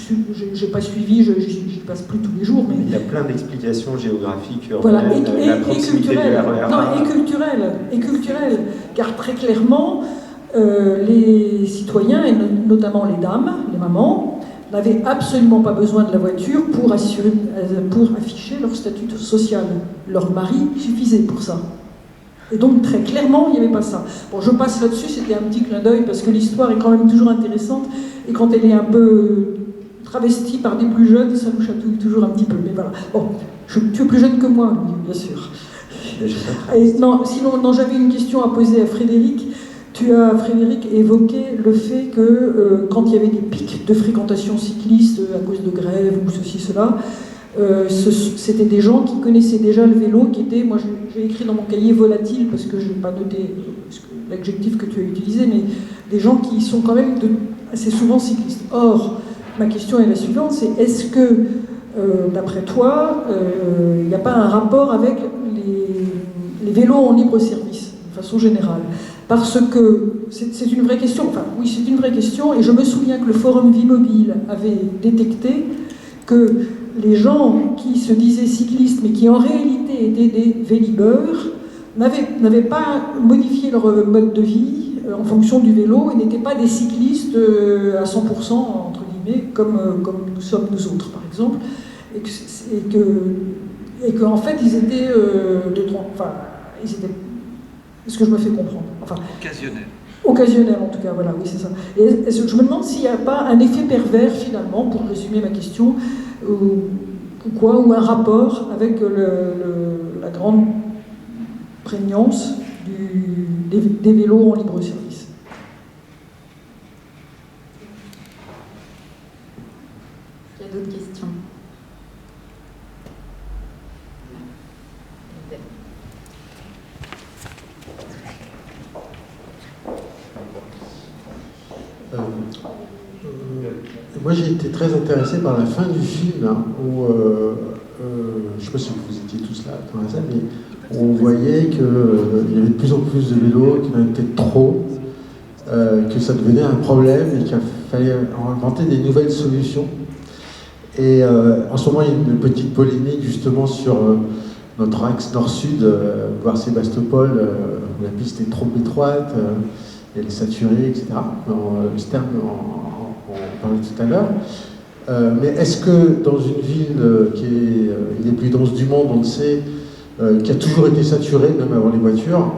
Je n'ai pas suivi, j'y passe plus tous les jours. Mais il y a plein d'explications géographiques, urbaines, voilà, la proximité du RER. Non, et culturelles. Car très clairement, les citoyens, et notamment les dames, les mamans, n'avaient absolument pas besoin de la voiture pour afficher leur statut social. Leur mari suffisait pour ça. Et donc, très clairement, il n'y avait pas ça. Bon, je passe là-dessus, c'était un petit clin d'œil, parce que l'histoire est quand même toujours intéressante, et quand elle est un peu travestie par des plus jeunes, ça nous chatouille toujours un petit peu. Mais voilà. Bon, tu es plus jeune que moi, bien sûr. Et, non, sinon, non, j'avais une question à poser à Frédéric. Tu as, Frédéric, évoqué le fait que quand il y avait des pics de fréquentation cycliste à cause de grève ou ceci, cela, c'était des gens qui connaissaient déjà le vélo, qui étaient, moi j'ai écrit dans mon cahier volatile, parce que je n'ai pas noté l'adjectif que tu as utilisé, mais des gens qui sont quand même assez souvent cyclistes. Or, ma question est la suivante, c'est est-ce que, d'après toi, il n'y a pas un rapport avec les vélos en libre service, de façon générale? Parce que c'est une vraie question, enfin oui, c'est une vraie question, et je me souviens que le Forum Vie Mobile avait détecté que les gens qui se disaient cyclistes, mais qui en réalité étaient des vélibeurs, n'avaient pas modifié leur mode de vie en fonction du vélo, et n'étaient pas des cyclistes à 100%, entre guillemets, comme nous sommes nous autres, par exemple, et que en fait, ils étaient est-ce que je me fais comprendre? Enfin, occasionnel en tout cas, voilà, oui c'est ça. Et je me demande s'il n'y a pas un effet pervers finalement, pour résumer ma question, ou un rapport avec la grande prégnance des vélos en libre service. Il y a d'autres questions? Moi j'ai été très intéressé par la fin du film, hein, où, je ne sais pas si vous étiez tous là dans la salle, mais on voyait qu'il y avait de plus en plus de vélos, qu'il y en avait peut-être trop, que ça devenait un problème et qu'il fallait inventer des nouvelles solutions. Et en ce moment il y a une petite polémique justement sur notre axe nord-sud, Voire-Sébastopol, où la piste est trop étroite, elle est saturée, etc. Ce terme, on parlait tout à l'heure. Mais est-ce que dans une ville qui est une des plus denses du monde, on le sait, qui a toujours été saturée, même avant les voitures,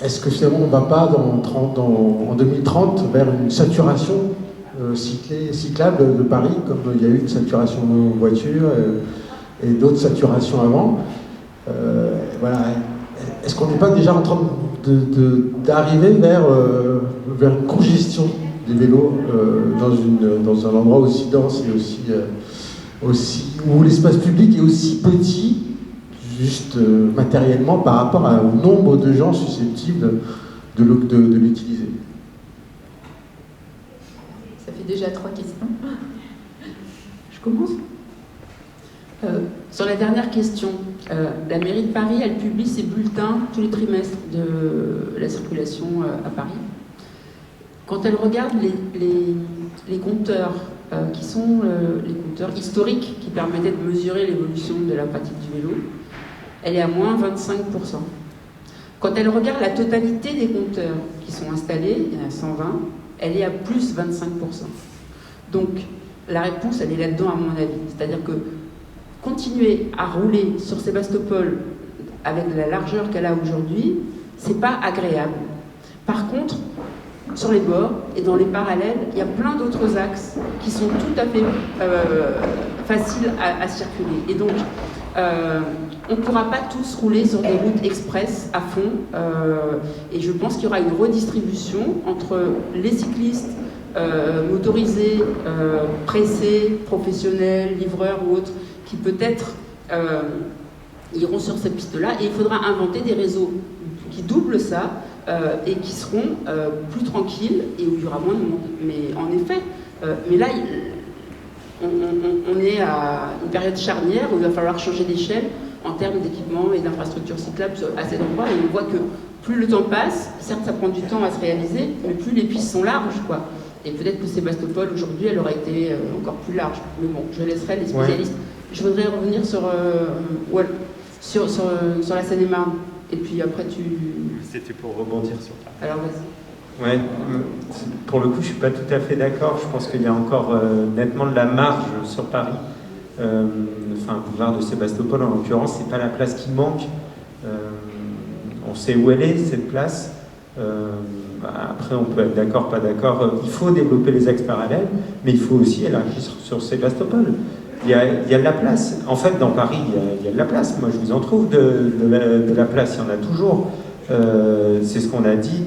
est-ce que finalement on ne va pas en 2030 vers une saturation cyclable de Paris, comme il y a eu une saturation de voitures et d'autres saturations avant? Voilà. Est-ce qu'on n'est pas déjà en train d'arriver vers une congestion des vélos dans un endroit aussi dense et où l'espace public est aussi petit, juste matériellement, par rapport au nombre de gens susceptibles de l'utiliser? Ça fait déjà 3 questions. Je commence. Sur la dernière question, la mairie de Paris, elle publie ses bulletins tous les trimestres de la circulation à Paris. Quand elle regarde les compteurs, qui sont les compteurs historiques qui permettaient de mesurer l'évolution de la pratique du vélo, elle est à moins 25%. Quand elle regarde la totalité des compteurs qui sont installés, il y en a 120, elle est à plus 25%. Donc la réponse, elle est là-dedans à mon avis. C'est-à-dire que continuer à rouler sur Sébastopol avec la largeur qu'elle a aujourd'hui, c'est pas agréable. Par contre, sur les bords et dans les parallèles, il y a plein d'autres axes qui sont tout à fait faciles à circuler. Et donc, on ne pourra pas tous rouler sur des routes express à fond. Et je pense qu'il y aura une redistribution entre les cyclistes motorisés, pressés, professionnels, livreurs ou autres, qui peut-être iront sur cette piste-là. Et il faudra inventer des réseaux qui doublent ça, et qui seront plus tranquilles et où il y aura moins de monde. Mais en effet, mais là, on est à une période charnière où il va falloir changer d'échelle en termes d'équipement et d'infrastructures cyclables à cet endroit. Et on voit que plus le temps passe, certes ça prend du temps à se réaliser, mais plus les pistes sont larges, quoi. Et peut-être que Sébastopol, aujourd'hui, elle aurait été encore plus large. Mais bon, je laisserai les spécialistes. Ouais. Je voudrais revenir sur la Seine-et-Marne. Et puis après, C'était pour rebondir sur ça. Alors, vas-y. Ouais, pour le coup, je ne suis pas tout à fait d'accord. Je pense qu'il y a encore nettement de la marge sur Paris. Enfin, le boulevard de Sébastopol, en l'occurrence, c'est pas la place qui manque. On sait où elle est, cette place. Après, on peut être d'accord, pas d'accord. Il faut développer les axes parallèles, mais il faut aussi élargir sur Sébastopol. Il y a de la place. En fait, dans Paris, il y a de la place. Moi, je vous en trouve de la place. Il y en a toujours. C'est ce qu'on a dit.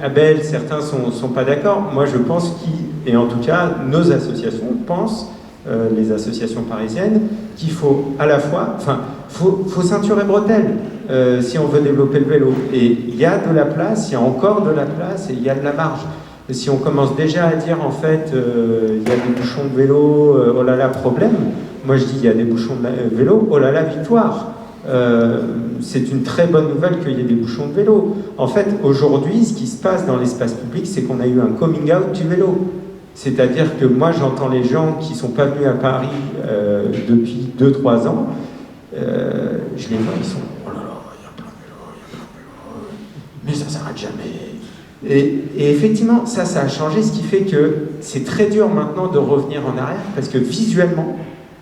Abel, certains sont pas d'accord. Moi, je pense et en tout cas, nos associations pensent, les associations parisiennes, qu'il faut à la fois, faut ceinturer bretelles si on veut développer le vélo. Et il y a de la place, il y a encore de la place et il y a de la marge. Et si on commence déjà à dire, en fait, il y a des bouchons de vélo, oh là là, problème. Moi, je dis, il y a des bouchons de vélo, oh là là, victoire. C'est une très bonne nouvelle qu'il y ait des bouchons de vélo. En fait, aujourd'hui, ce qui se passe dans l'espace public, c'est qu'on a eu un coming out du vélo. C'est-à-dire que moi, j'entends les gens qui ne sont pas venus à Paris depuis 2-3 ans, je les vois, ils sont « Oh là là, il y a plein de vélos, mais ça ne s'arrête jamais ». Et effectivement, ça a changé, ce qui fait que c'est très dur maintenant de revenir en arrière, parce que visuellement,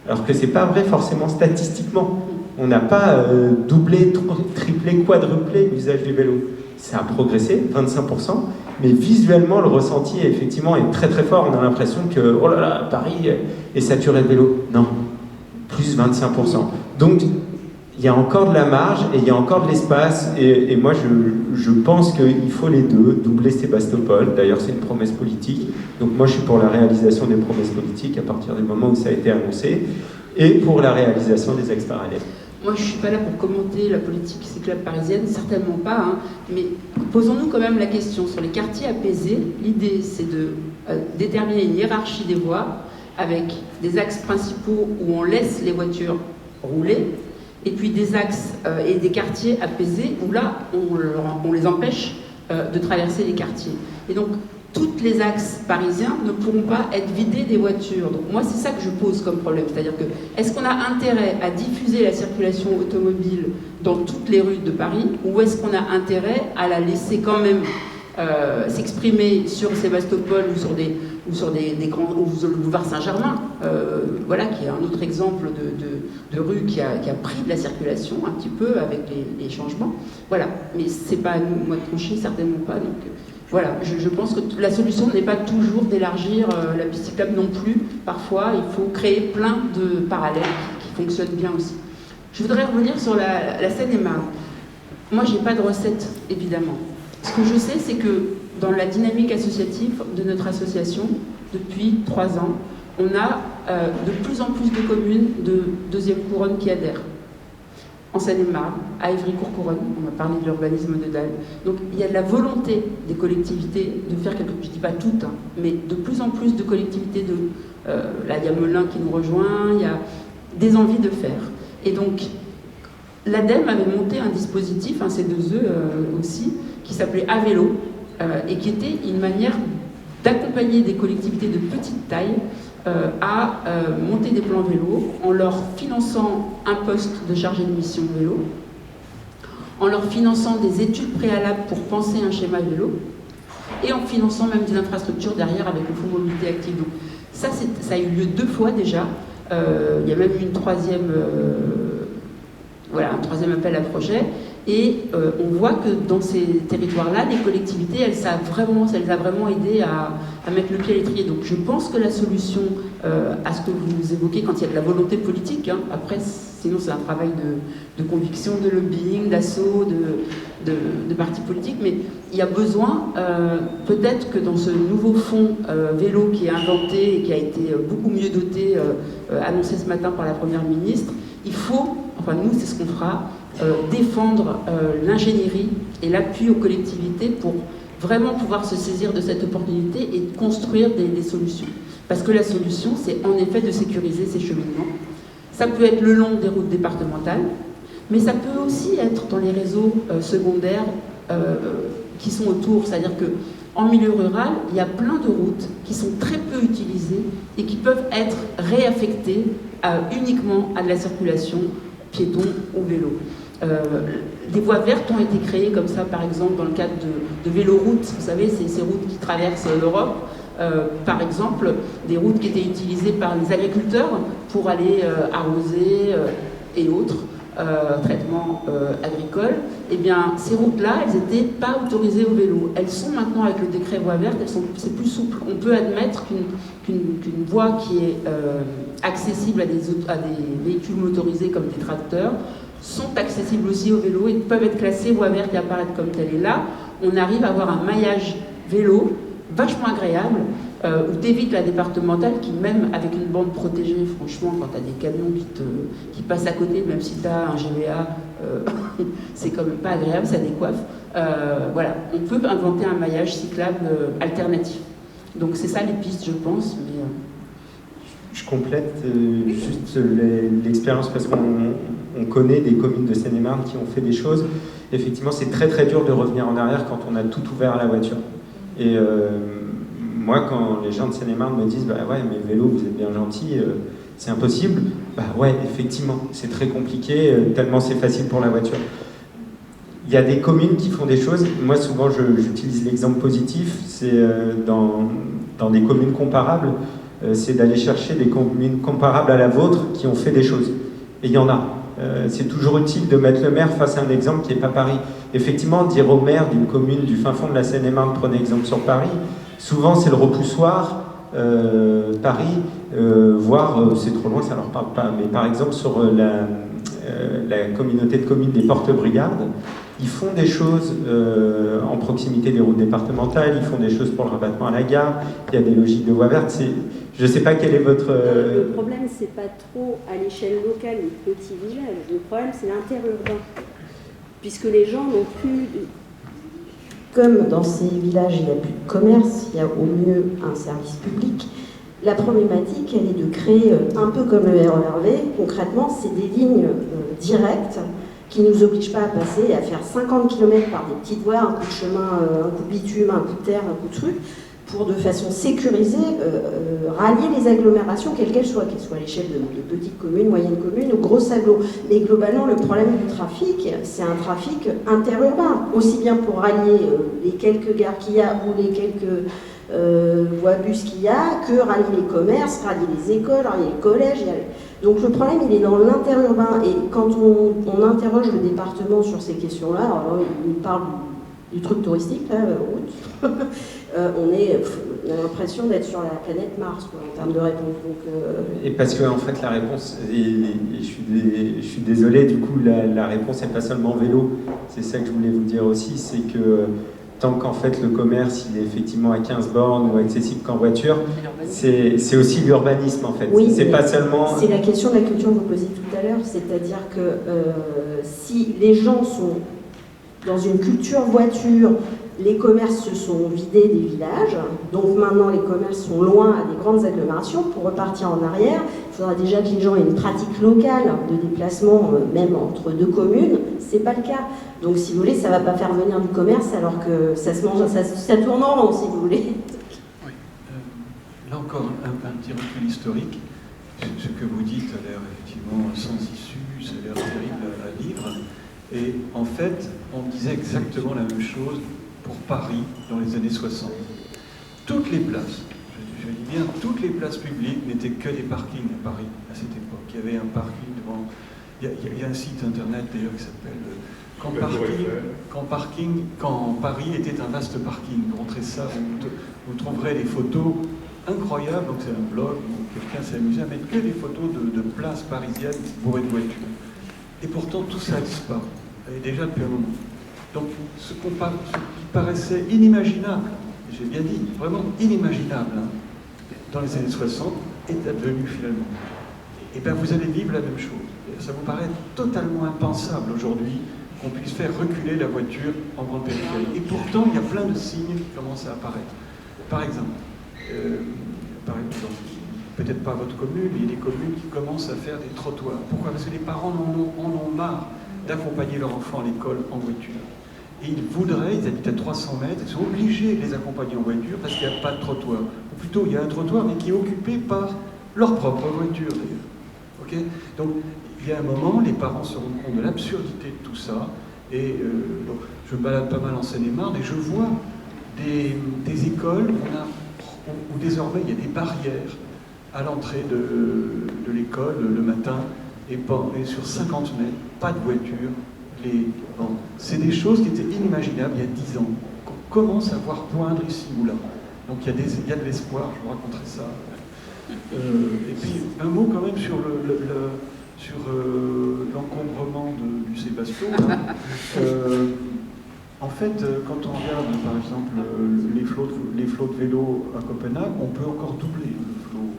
alors que ce n'est pas vrai forcément statistiquement, on n'a pas doublé, triplé, quadruplé l'usage du vélo. Ça a progressé, 25%, mais visuellement, le ressenti, effectivement, est très très fort. On a l'impression que, oh là là, Paris est saturé de vélo. Non, plus 25%. Donc, il y a encore de la marge et il y a encore de l'espace. Et moi, je pense qu'il faut les deux, doubler Sébastopol. D'ailleurs, c'est une promesse politique. Donc moi, je suis pour la réalisation des promesses politiques à partir du moment où ça a été annoncé et pour la réalisation des axes parallèles. Moi, je ne suis pas là pour commenter la politique cyclable parisienne, certainement pas, hein, mais posons-nous quand même la question sur les quartiers apaisés. L'idée, c'est de déterminer une hiérarchie des voies avec des axes principaux où on laisse les voitures rouler, et puis des axes et des quartiers apaisés où là, on les empêche de traverser les quartiers. Et donc, tous les axes parisiens ne pourront pas être vidés des voitures. Donc moi, c'est ça que je pose comme problème. C'est-à-dire que, est-ce qu'on a intérêt à diffuser la circulation automobile dans toutes les rues de Paris, ou est-ce qu'on a intérêt à la laisser quand même s'exprimer sur Sébastopol ou sur des grands, ou sur le boulevard Saint-Germain, voilà, qui est un autre exemple de rue qui a pris de la circulation un petit peu avec les changements. Voilà, mais c'est pas à nous, moi, de trancher, certainement pas. Donc, voilà, je pense que la solution n'est pas toujours d'élargir la piste cyclable non plus. Parfois, il faut créer plein de parallèles qui fonctionnent bien aussi. Je voudrais revenir sur la Seine-et-Marne. Moi, j'ai pas de recette, évidemment. Ce que je sais, c'est que dans la dynamique associative de notre association, depuis 3 ans, on a de plus en plus de communes de deuxième couronne qui adhèrent. En Seine-et-Marne, à Évry-Courcouronne, on a parlé de l'urbanisme de Dalle. Donc il y a de la volonté des collectivités de faire quelque chose, je ne dis pas toutes, hein, mais de plus en plus de collectivités, là il y a Melun qui nous rejoint, il y a des envies de faire. Et donc l'ADEME avait monté un dispositif, un C2E aussi, qui s'appelait À Vélo, et qui était une manière d'accompagner des collectivités de petite taille à monter des plans vélo en leur finançant un poste de chargé de mission vélo, en leur finançant des études préalables pour penser un schéma vélo et en finançant même des infrastructures derrière avec le fonds mobilité active. Donc, ça a eu lieu 2 fois déjà. Il y a même eu un troisième appel à projet. Et on voit que dans ces territoires-là, les collectivités, elles a vraiment aidé à mettre le pied à l'étrier. Donc je pense que la solution à ce que vous évoquez, quand il y a de la volonté politique, hein, après, sinon c'est un travail de conviction, de lobbying, d'assaut, de partis politiques, mais il y a besoin, peut-être que dans ce nouveau fonds vélo qui est inventé et qui a été beaucoup mieux doté, annoncé ce matin par la Première ministre, il faut, enfin nous c'est ce qu'on fera, défendre l'ingénierie et l'appui aux collectivités pour vraiment pouvoir se saisir de cette opportunité et construire des solutions. Parce que la solution, c'est en effet de sécuriser ces cheminements. Ça peut être le long des routes départementales, mais ça peut aussi être dans les réseaux secondaires qui sont autour. C'est-à-dire qu'en milieu rural, il y a plein de routes qui sont très peu utilisées et qui peuvent être réaffectées uniquement à de la circulation piéton ou vélo. Des voies vertes ont été créées comme ça, par exemple, dans le cadre de véloroutes. Vous savez, ces routes qui traversent l'Europe. Par exemple, des routes qui étaient utilisées par les agriculteurs pour aller arroser et autres traitements agricoles. Eh bien, ces routes-là, elles n'étaient pas autorisées au vélo. Elles sont maintenant, avec le décret voie verte, c'est plus souple. On peut admettre qu'une voie qui est accessible à des véhicules motorisés comme des tracteurs sont accessibles aussi au vélo et peuvent être classées voie verte et apparaître comme telles. Et là, on arrive à avoir un maillage vélo vachement agréable, où t'évites la départementale qui, même avec une bande protégée, franchement, quand t'as des camions qui passent à côté, même si t'as un GVA, c'est quand même pas agréable, ça décoiffe. Voilà, on peut inventer un maillage cyclable alternatif. Donc c'est ça les pistes, je pense. Mais, Je complète juste l'expérience parce qu'on connaît des communes de Seine-et-Marne qui ont fait des choses. Effectivement, c'est très très dur de revenir en arrière quand on a tout ouvert à la voiture. Et moi, quand les gens de Seine-et-Marne me disent « Bah ouais, mais vélo, vous êtes bien gentil, c'est impossible », bah ouais, effectivement, c'est très compliqué, tellement c'est facile pour la voiture. Il y a des communes qui font des choses. Moi, souvent, j'utilise l'exemple positif, c'est dans des communes comparables, c'est d'aller chercher des communes comparables à la vôtre qui ont fait des choses. Et il y en a. C'est toujours utile de mettre le maire face à un exemple qui n'est pas Paris. Effectivement, dire au maire d'une commune du fin fond de la Seine-et-Marne, prenez exemple sur Paris, souvent c'est le repoussoir, Paris, voire c'est trop loin, ça ne leur parle pas. Mais par exemple, sur la communauté de communes des Porte-Brigardes, ils font des choses en proximité des routes départementales, ils font des choses pour le rabattement à la gare, il y a des logiques de voies vertes. Je ne sais pas quel est votre... Le problème, c'est pas trop à l'échelle locale, les petits villages. Le problème, c'est l'interurbain. Puisque les gens n'ont plus... Comme dans ces villages, il n'y a plus de commerce, il y a au mieux un service public. La problématique, elle est de créer, un peu comme le RERV, concrètement, c'est des lignes directes qui ne nous obligent pas à passer et à faire 50 km par des petites voies, un coup de chemin, un coup de bitume, un coup de terre, un coup de truc, pour de façon sécurisée rallier les agglomérations, quelles qu'elles soient à l'échelle de petites communes, moyennes communes ou grosses agglos. Mais globalement, le problème du trafic, c'est un trafic interurbain, aussi bien pour rallier les quelques gares qu'il y a ou les quelques voies bus qu'il y a, que rallier les commerces, rallier les écoles, rallier les collèges. Donc le problème, il est dans l'interurbain. Et quand on interroge le département sur ces questions-là, alors il parle du truc touristique, là, route. On a l'impression d'être sur la planète Mars, quoi, en termes de réponse. Donc, Et parce que en fait la réponse, et je suis désolé, du coup la réponse n'est pas seulement vélo, c'est ça que je voulais vous dire aussi, c'est que tant qu'en fait le commerce il est effectivement à 15 bornes ou accessible qu'en voiture, c'est aussi l'urbanisme en fait. Oui, c'est pas seulement... C'est la question de la culture que vous posiez tout à l'heure, c'est-à-dire que si les gens sont dans une culture voiture, les commerces se sont vidés des villages, donc maintenant les commerces sont loin à des grandes agglomérations. Pour repartir en arrière, il faudra déjà que les gens aient une pratique locale de déplacement, même entre deux communes. C'est pas le cas. Donc si vous voulez, ça va pas faire venir du commerce alors que ça se mange, ça tourne en rond, si vous voulez. Oui. Là encore, un petit recul historique. Ce que vous dites a l'air effectivement sans issue, ça a l'air terrible à vivre. Et en fait, on disait exactement la même chose pour Paris dans les années 60. Toutes les places, je dis bien toutes les places publiques n'étaient que des parkings à Paris à cette époque. Il y avait un parking devant... Il y a un site internet d'ailleurs qui s'appelle quand Paris était un vaste parking. Vous rentrez ça, vous trouverez des photos incroyables. Donc c'est un blog où quelqu'un s'est amusé à mettre que des photos de places parisiennes bourrées de voitures. Et pourtant tout ça a disparu. Et déjà depuis un moment. Donc ce qui paraissait inimaginable, j'ai bien dit, vraiment inimaginable, hein, dans les années 60, est advenu finalement. Et bien vous allez vivre la même chose. Et ça vous paraît totalement impensable aujourd'hui qu'on puisse faire reculer la voiture en grande périphérie. Et pourtant, il y a plein de signes qui commencent à apparaître. Par exemple, paraît peut-être pas votre commune, mais il y a des communes qui commencent à faire des trottoirs. Pourquoi? Parce que les parents en ont marre d'accompagner leur enfant à l'école en voiture. Et ils voudraient, ils habitent à 300 mètres, ils sont obligés de les accompagner en voiture parce qu'il n'y a pas de trottoir. Ou plutôt, il y a un trottoir, mais qui est occupé par leur propre voiture, d'ailleurs. Okay? Donc, il y a un moment, les parents se rendent compte de l'absurdité de tout ça. Et donc, je me balade pas mal en Seine-et-Marne et je vois des écoles où désormais il y a des barrières à l'entrée de l'école le matin et sur 50 mètres, pas de voiture. C'est des choses qui étaient inimaginables il y a 10 ans, qu'on commence à voir poindre ici ou là. Donc il y a de l'espoir, je vous raconterai ça. Et puis un mot quand même sur l'encombrement du Sébasto. En fait, quand on regarde par exemple les flots de vélos à Copenhague, on peut encore doubler le flot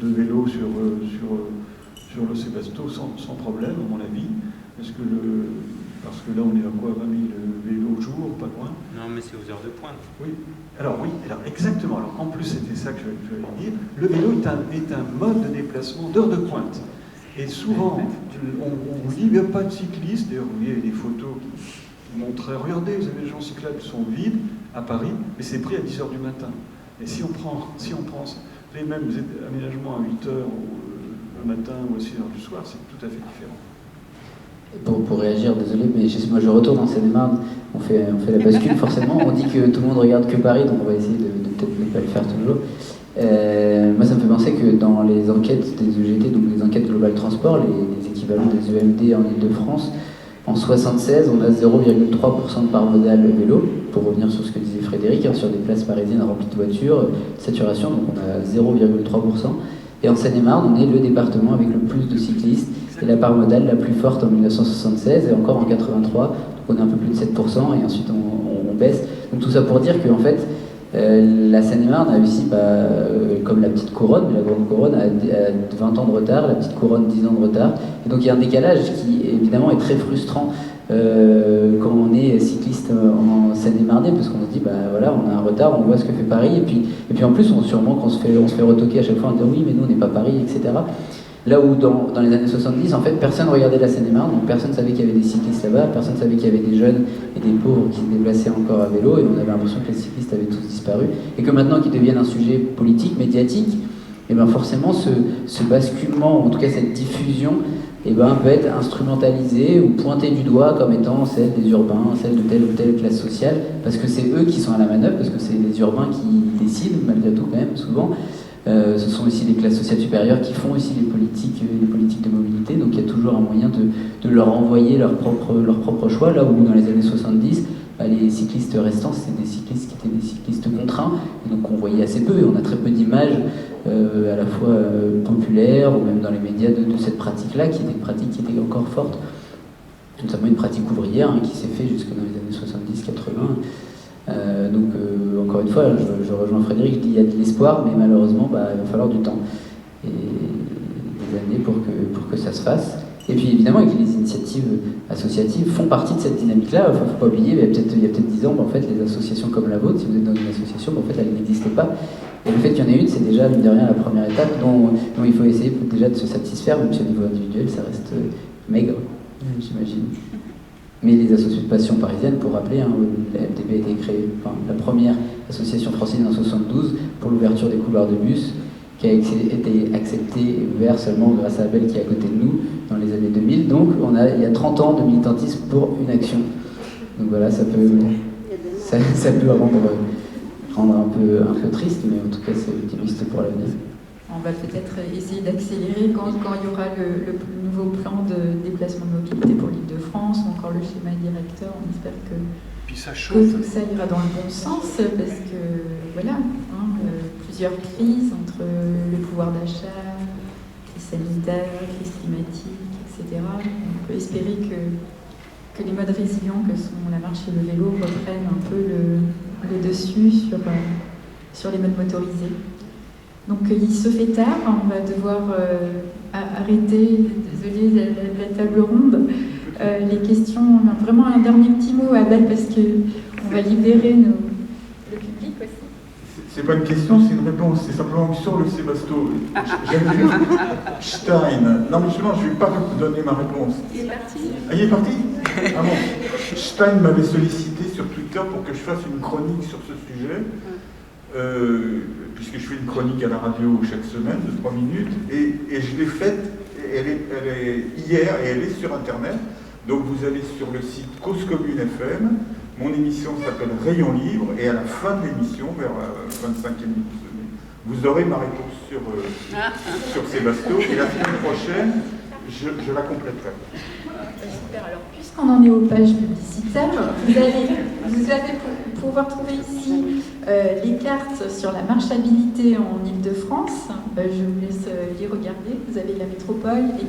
de vélos sur le Sébasto sans problème, à mon avis. Parce que là, on est à quoi, 20 000 vélos jour, pas loin. Non, mais c'est aux heures de pointe. Oui, alors exactement. Alors, en plus, c'était ça que je voulais dire. Le vélo est un mode de déplacement d'heure de pointe. Et souvent, on vous dit, il n'y a pas de cyclistes. D'ailleurs, vous voyez des photos qui montraient, regardez, vous avez les gens cyclables qui sont vides à Paris, mais c'est pris à 10 h du matin. Et si on prend les mêmes aménagements à 8 h le matin ou à 6 h du soir, c'est tout à fait différent. Pour réagir, désolé, mais moi je retourne en Seine-et-Marne, on fait la bascule forcément, on dit que tout le monde regarde que Paris, donc on va essayer de peut-être ne pas le faire toujours. Moi ça me fait penser que dans les enquêtes des EGT, donc les enquêtes Global Transport, les équivalents des EMD en Ile-de-France, en 1976 on a 0,3% de part modale vélo, pour revenir sur ce que disait Frédéric, sur des places parisiennes remplies de voitures, saturation, donc on a 0,3%. Et en Seine-et-Marne, on est le département avec le plus de cyclistes et la part modale la plus forte en 1976 et encore en 83, donc on est un peu plus de 7% et ensuite on baisse. Donc tout ça pour dire qu'en fait, la Seine-et-Marne a réussi, comme la petite couronne, mais la grande couronne a 20 ans de retard, la petite couronne 10 ans de retard. Et donc il y a un décalage qui évidemment est très frustrant quand on est cycliste en Seine-et-Marne, parce qu'on se dit, voilà, on a un retard, on voit ce que fait Paris, et puis en plus, sûrement qu'on se fait retoquer à chaque fois en disant oui, mais nous on n'est pas Paris, etc. Là où dans les années 70, en fait, personne ne regardait la Seine-et-Marne, donc personne ne savait qu'il y avait des cyclistes là-bas, personne ne savait qu'il y avait des jeunes et des pauvres qui se déplaçaient encore à vélo, et on avait l'impression que les cyclistes avaient tous disparu, et que maintenant qu'ils deviennent un sujet politique, médiatique, et bien forcément ce basculement, en tout cas cette diffusion, peut être instrumentalisée ou pointée du doigt comme étant celle des urbains, celle de telle ou telle classe sociale, parce que c'est eux qui sont à la manœuvre, parce que c'est les urbains qui décident, malgré tout quand même, souvent. Ce sont aussi les classes sociales supérieures qui font aussi les politiques de mobilité, donc il y a toujours un moyen de leur envoyer leur propre choix, là où dans les années 70, les cyclistes restants, c'était des cyclistes qui étaient des cyclistes contraints, et donc on voyait assez peu, et on a très peu d'images à la fois populaires, ou même dans les médias de cette pratique-là, qui était une pratique qui était encore forte, notamment une pratique ouvrière qui s'est faite jusque dans les années 70-80. Donc encore une fois, je rejoins Frédéric, je dis il y a de l'espoir, mais malheureusement il va falloir du temps et des années pour que ça se fasse. Et puis évidemment que les initiatives associatives font partie de cette dynamique-là. Il ne faut pas oublier, il y a peut-être 10 ans, en fait, les associations comme la vôtre, si vous êtes dans une association, en fait, elles n'existaient pas. Et le fait qu'il y en ait une, c'est déjà, mine de rien, la première étape dont il faut essayer déjà de se satisfaire, même si au niveau individuel, ça reste maigre, j'imagine. Mais les associations de passion parisiennes, pour rappeler, la FDP a été créée, la première association française en 1972 pour l'ouverture des couloirs de bus, qui a été acceptée et ouverte seulement grâce à Abel qui est à côté de nous dans les années 2000. Donc il y a 30 ans de militantisme pour une action. Donc voilà, ça peut rendre un peu triste, mais en tout cas c'est optimiste pour l'avenir. On va peut-être essayer d'accélérer quand il y aura le nouveau plan de déplacement de mobilité pour l'Île-de-France, ou encore le schéma directeur. On espère que tout ça ira dans le bon sens, parce que voilà, plusieurs crises entre le pouvoir d'achat, crise sanitaire, crise climatique, etc. On peut espérer que les modes résilients que sont la marche et le vélo reprennent un peu le dessus sur les modes motorisés. Donc il se fait tard, on va devoir arrêter, désolé, la table ronde. Les questions, vraiment un dernier petit mot, Abel, parce qu'on va libérer le public aussi. C'est pas une question, c'est une réponse. C'est simplement que sur le Sébasto, j'aime vu Stein. Non, mais justement, je ne vais pas vous donner ma réponse. Il est parti. Ah, il est parti? Ah bon. Stein m'avait sollicité sur Twitter pour que je fasse une chronique sur ce sujet, puisque je fais une chronique à la radio chaque semaine de 3 minutes, et je l'ai faite, elle est hier, et elle est sur Internet. Donc vous allez sur le site Cause Commune FM. Mon émission s'appelle Rayon Libre, et à la fin de l'émission, vers la 25e minute, vous aurez ma réponse sur Sébasto, et la semaine prochaine, je la compléterai. Super, alors puisqu'on en est aux pages publicitaires, vous allez pouvoir trouver ici les cartes sur la marchabilité en Île-de-France. Je vous laisse les regarder. Vous avez la métropole et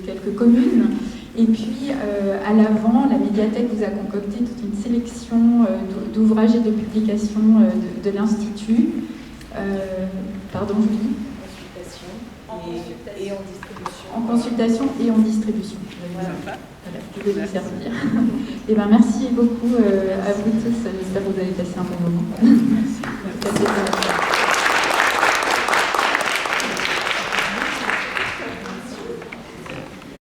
quelques communes. Et puis, à l'avant, la médiathèque vous a concocté toute une sélection d'ouvrages et de publications de l'Institut. Pardon, Julie. Et en distribution. En consultation et en distribution. Voilà, vous pouvez vous servir. Et ben, merci beaucoup à vous tous. J'espère que vous avez passé un bon moment. Merci.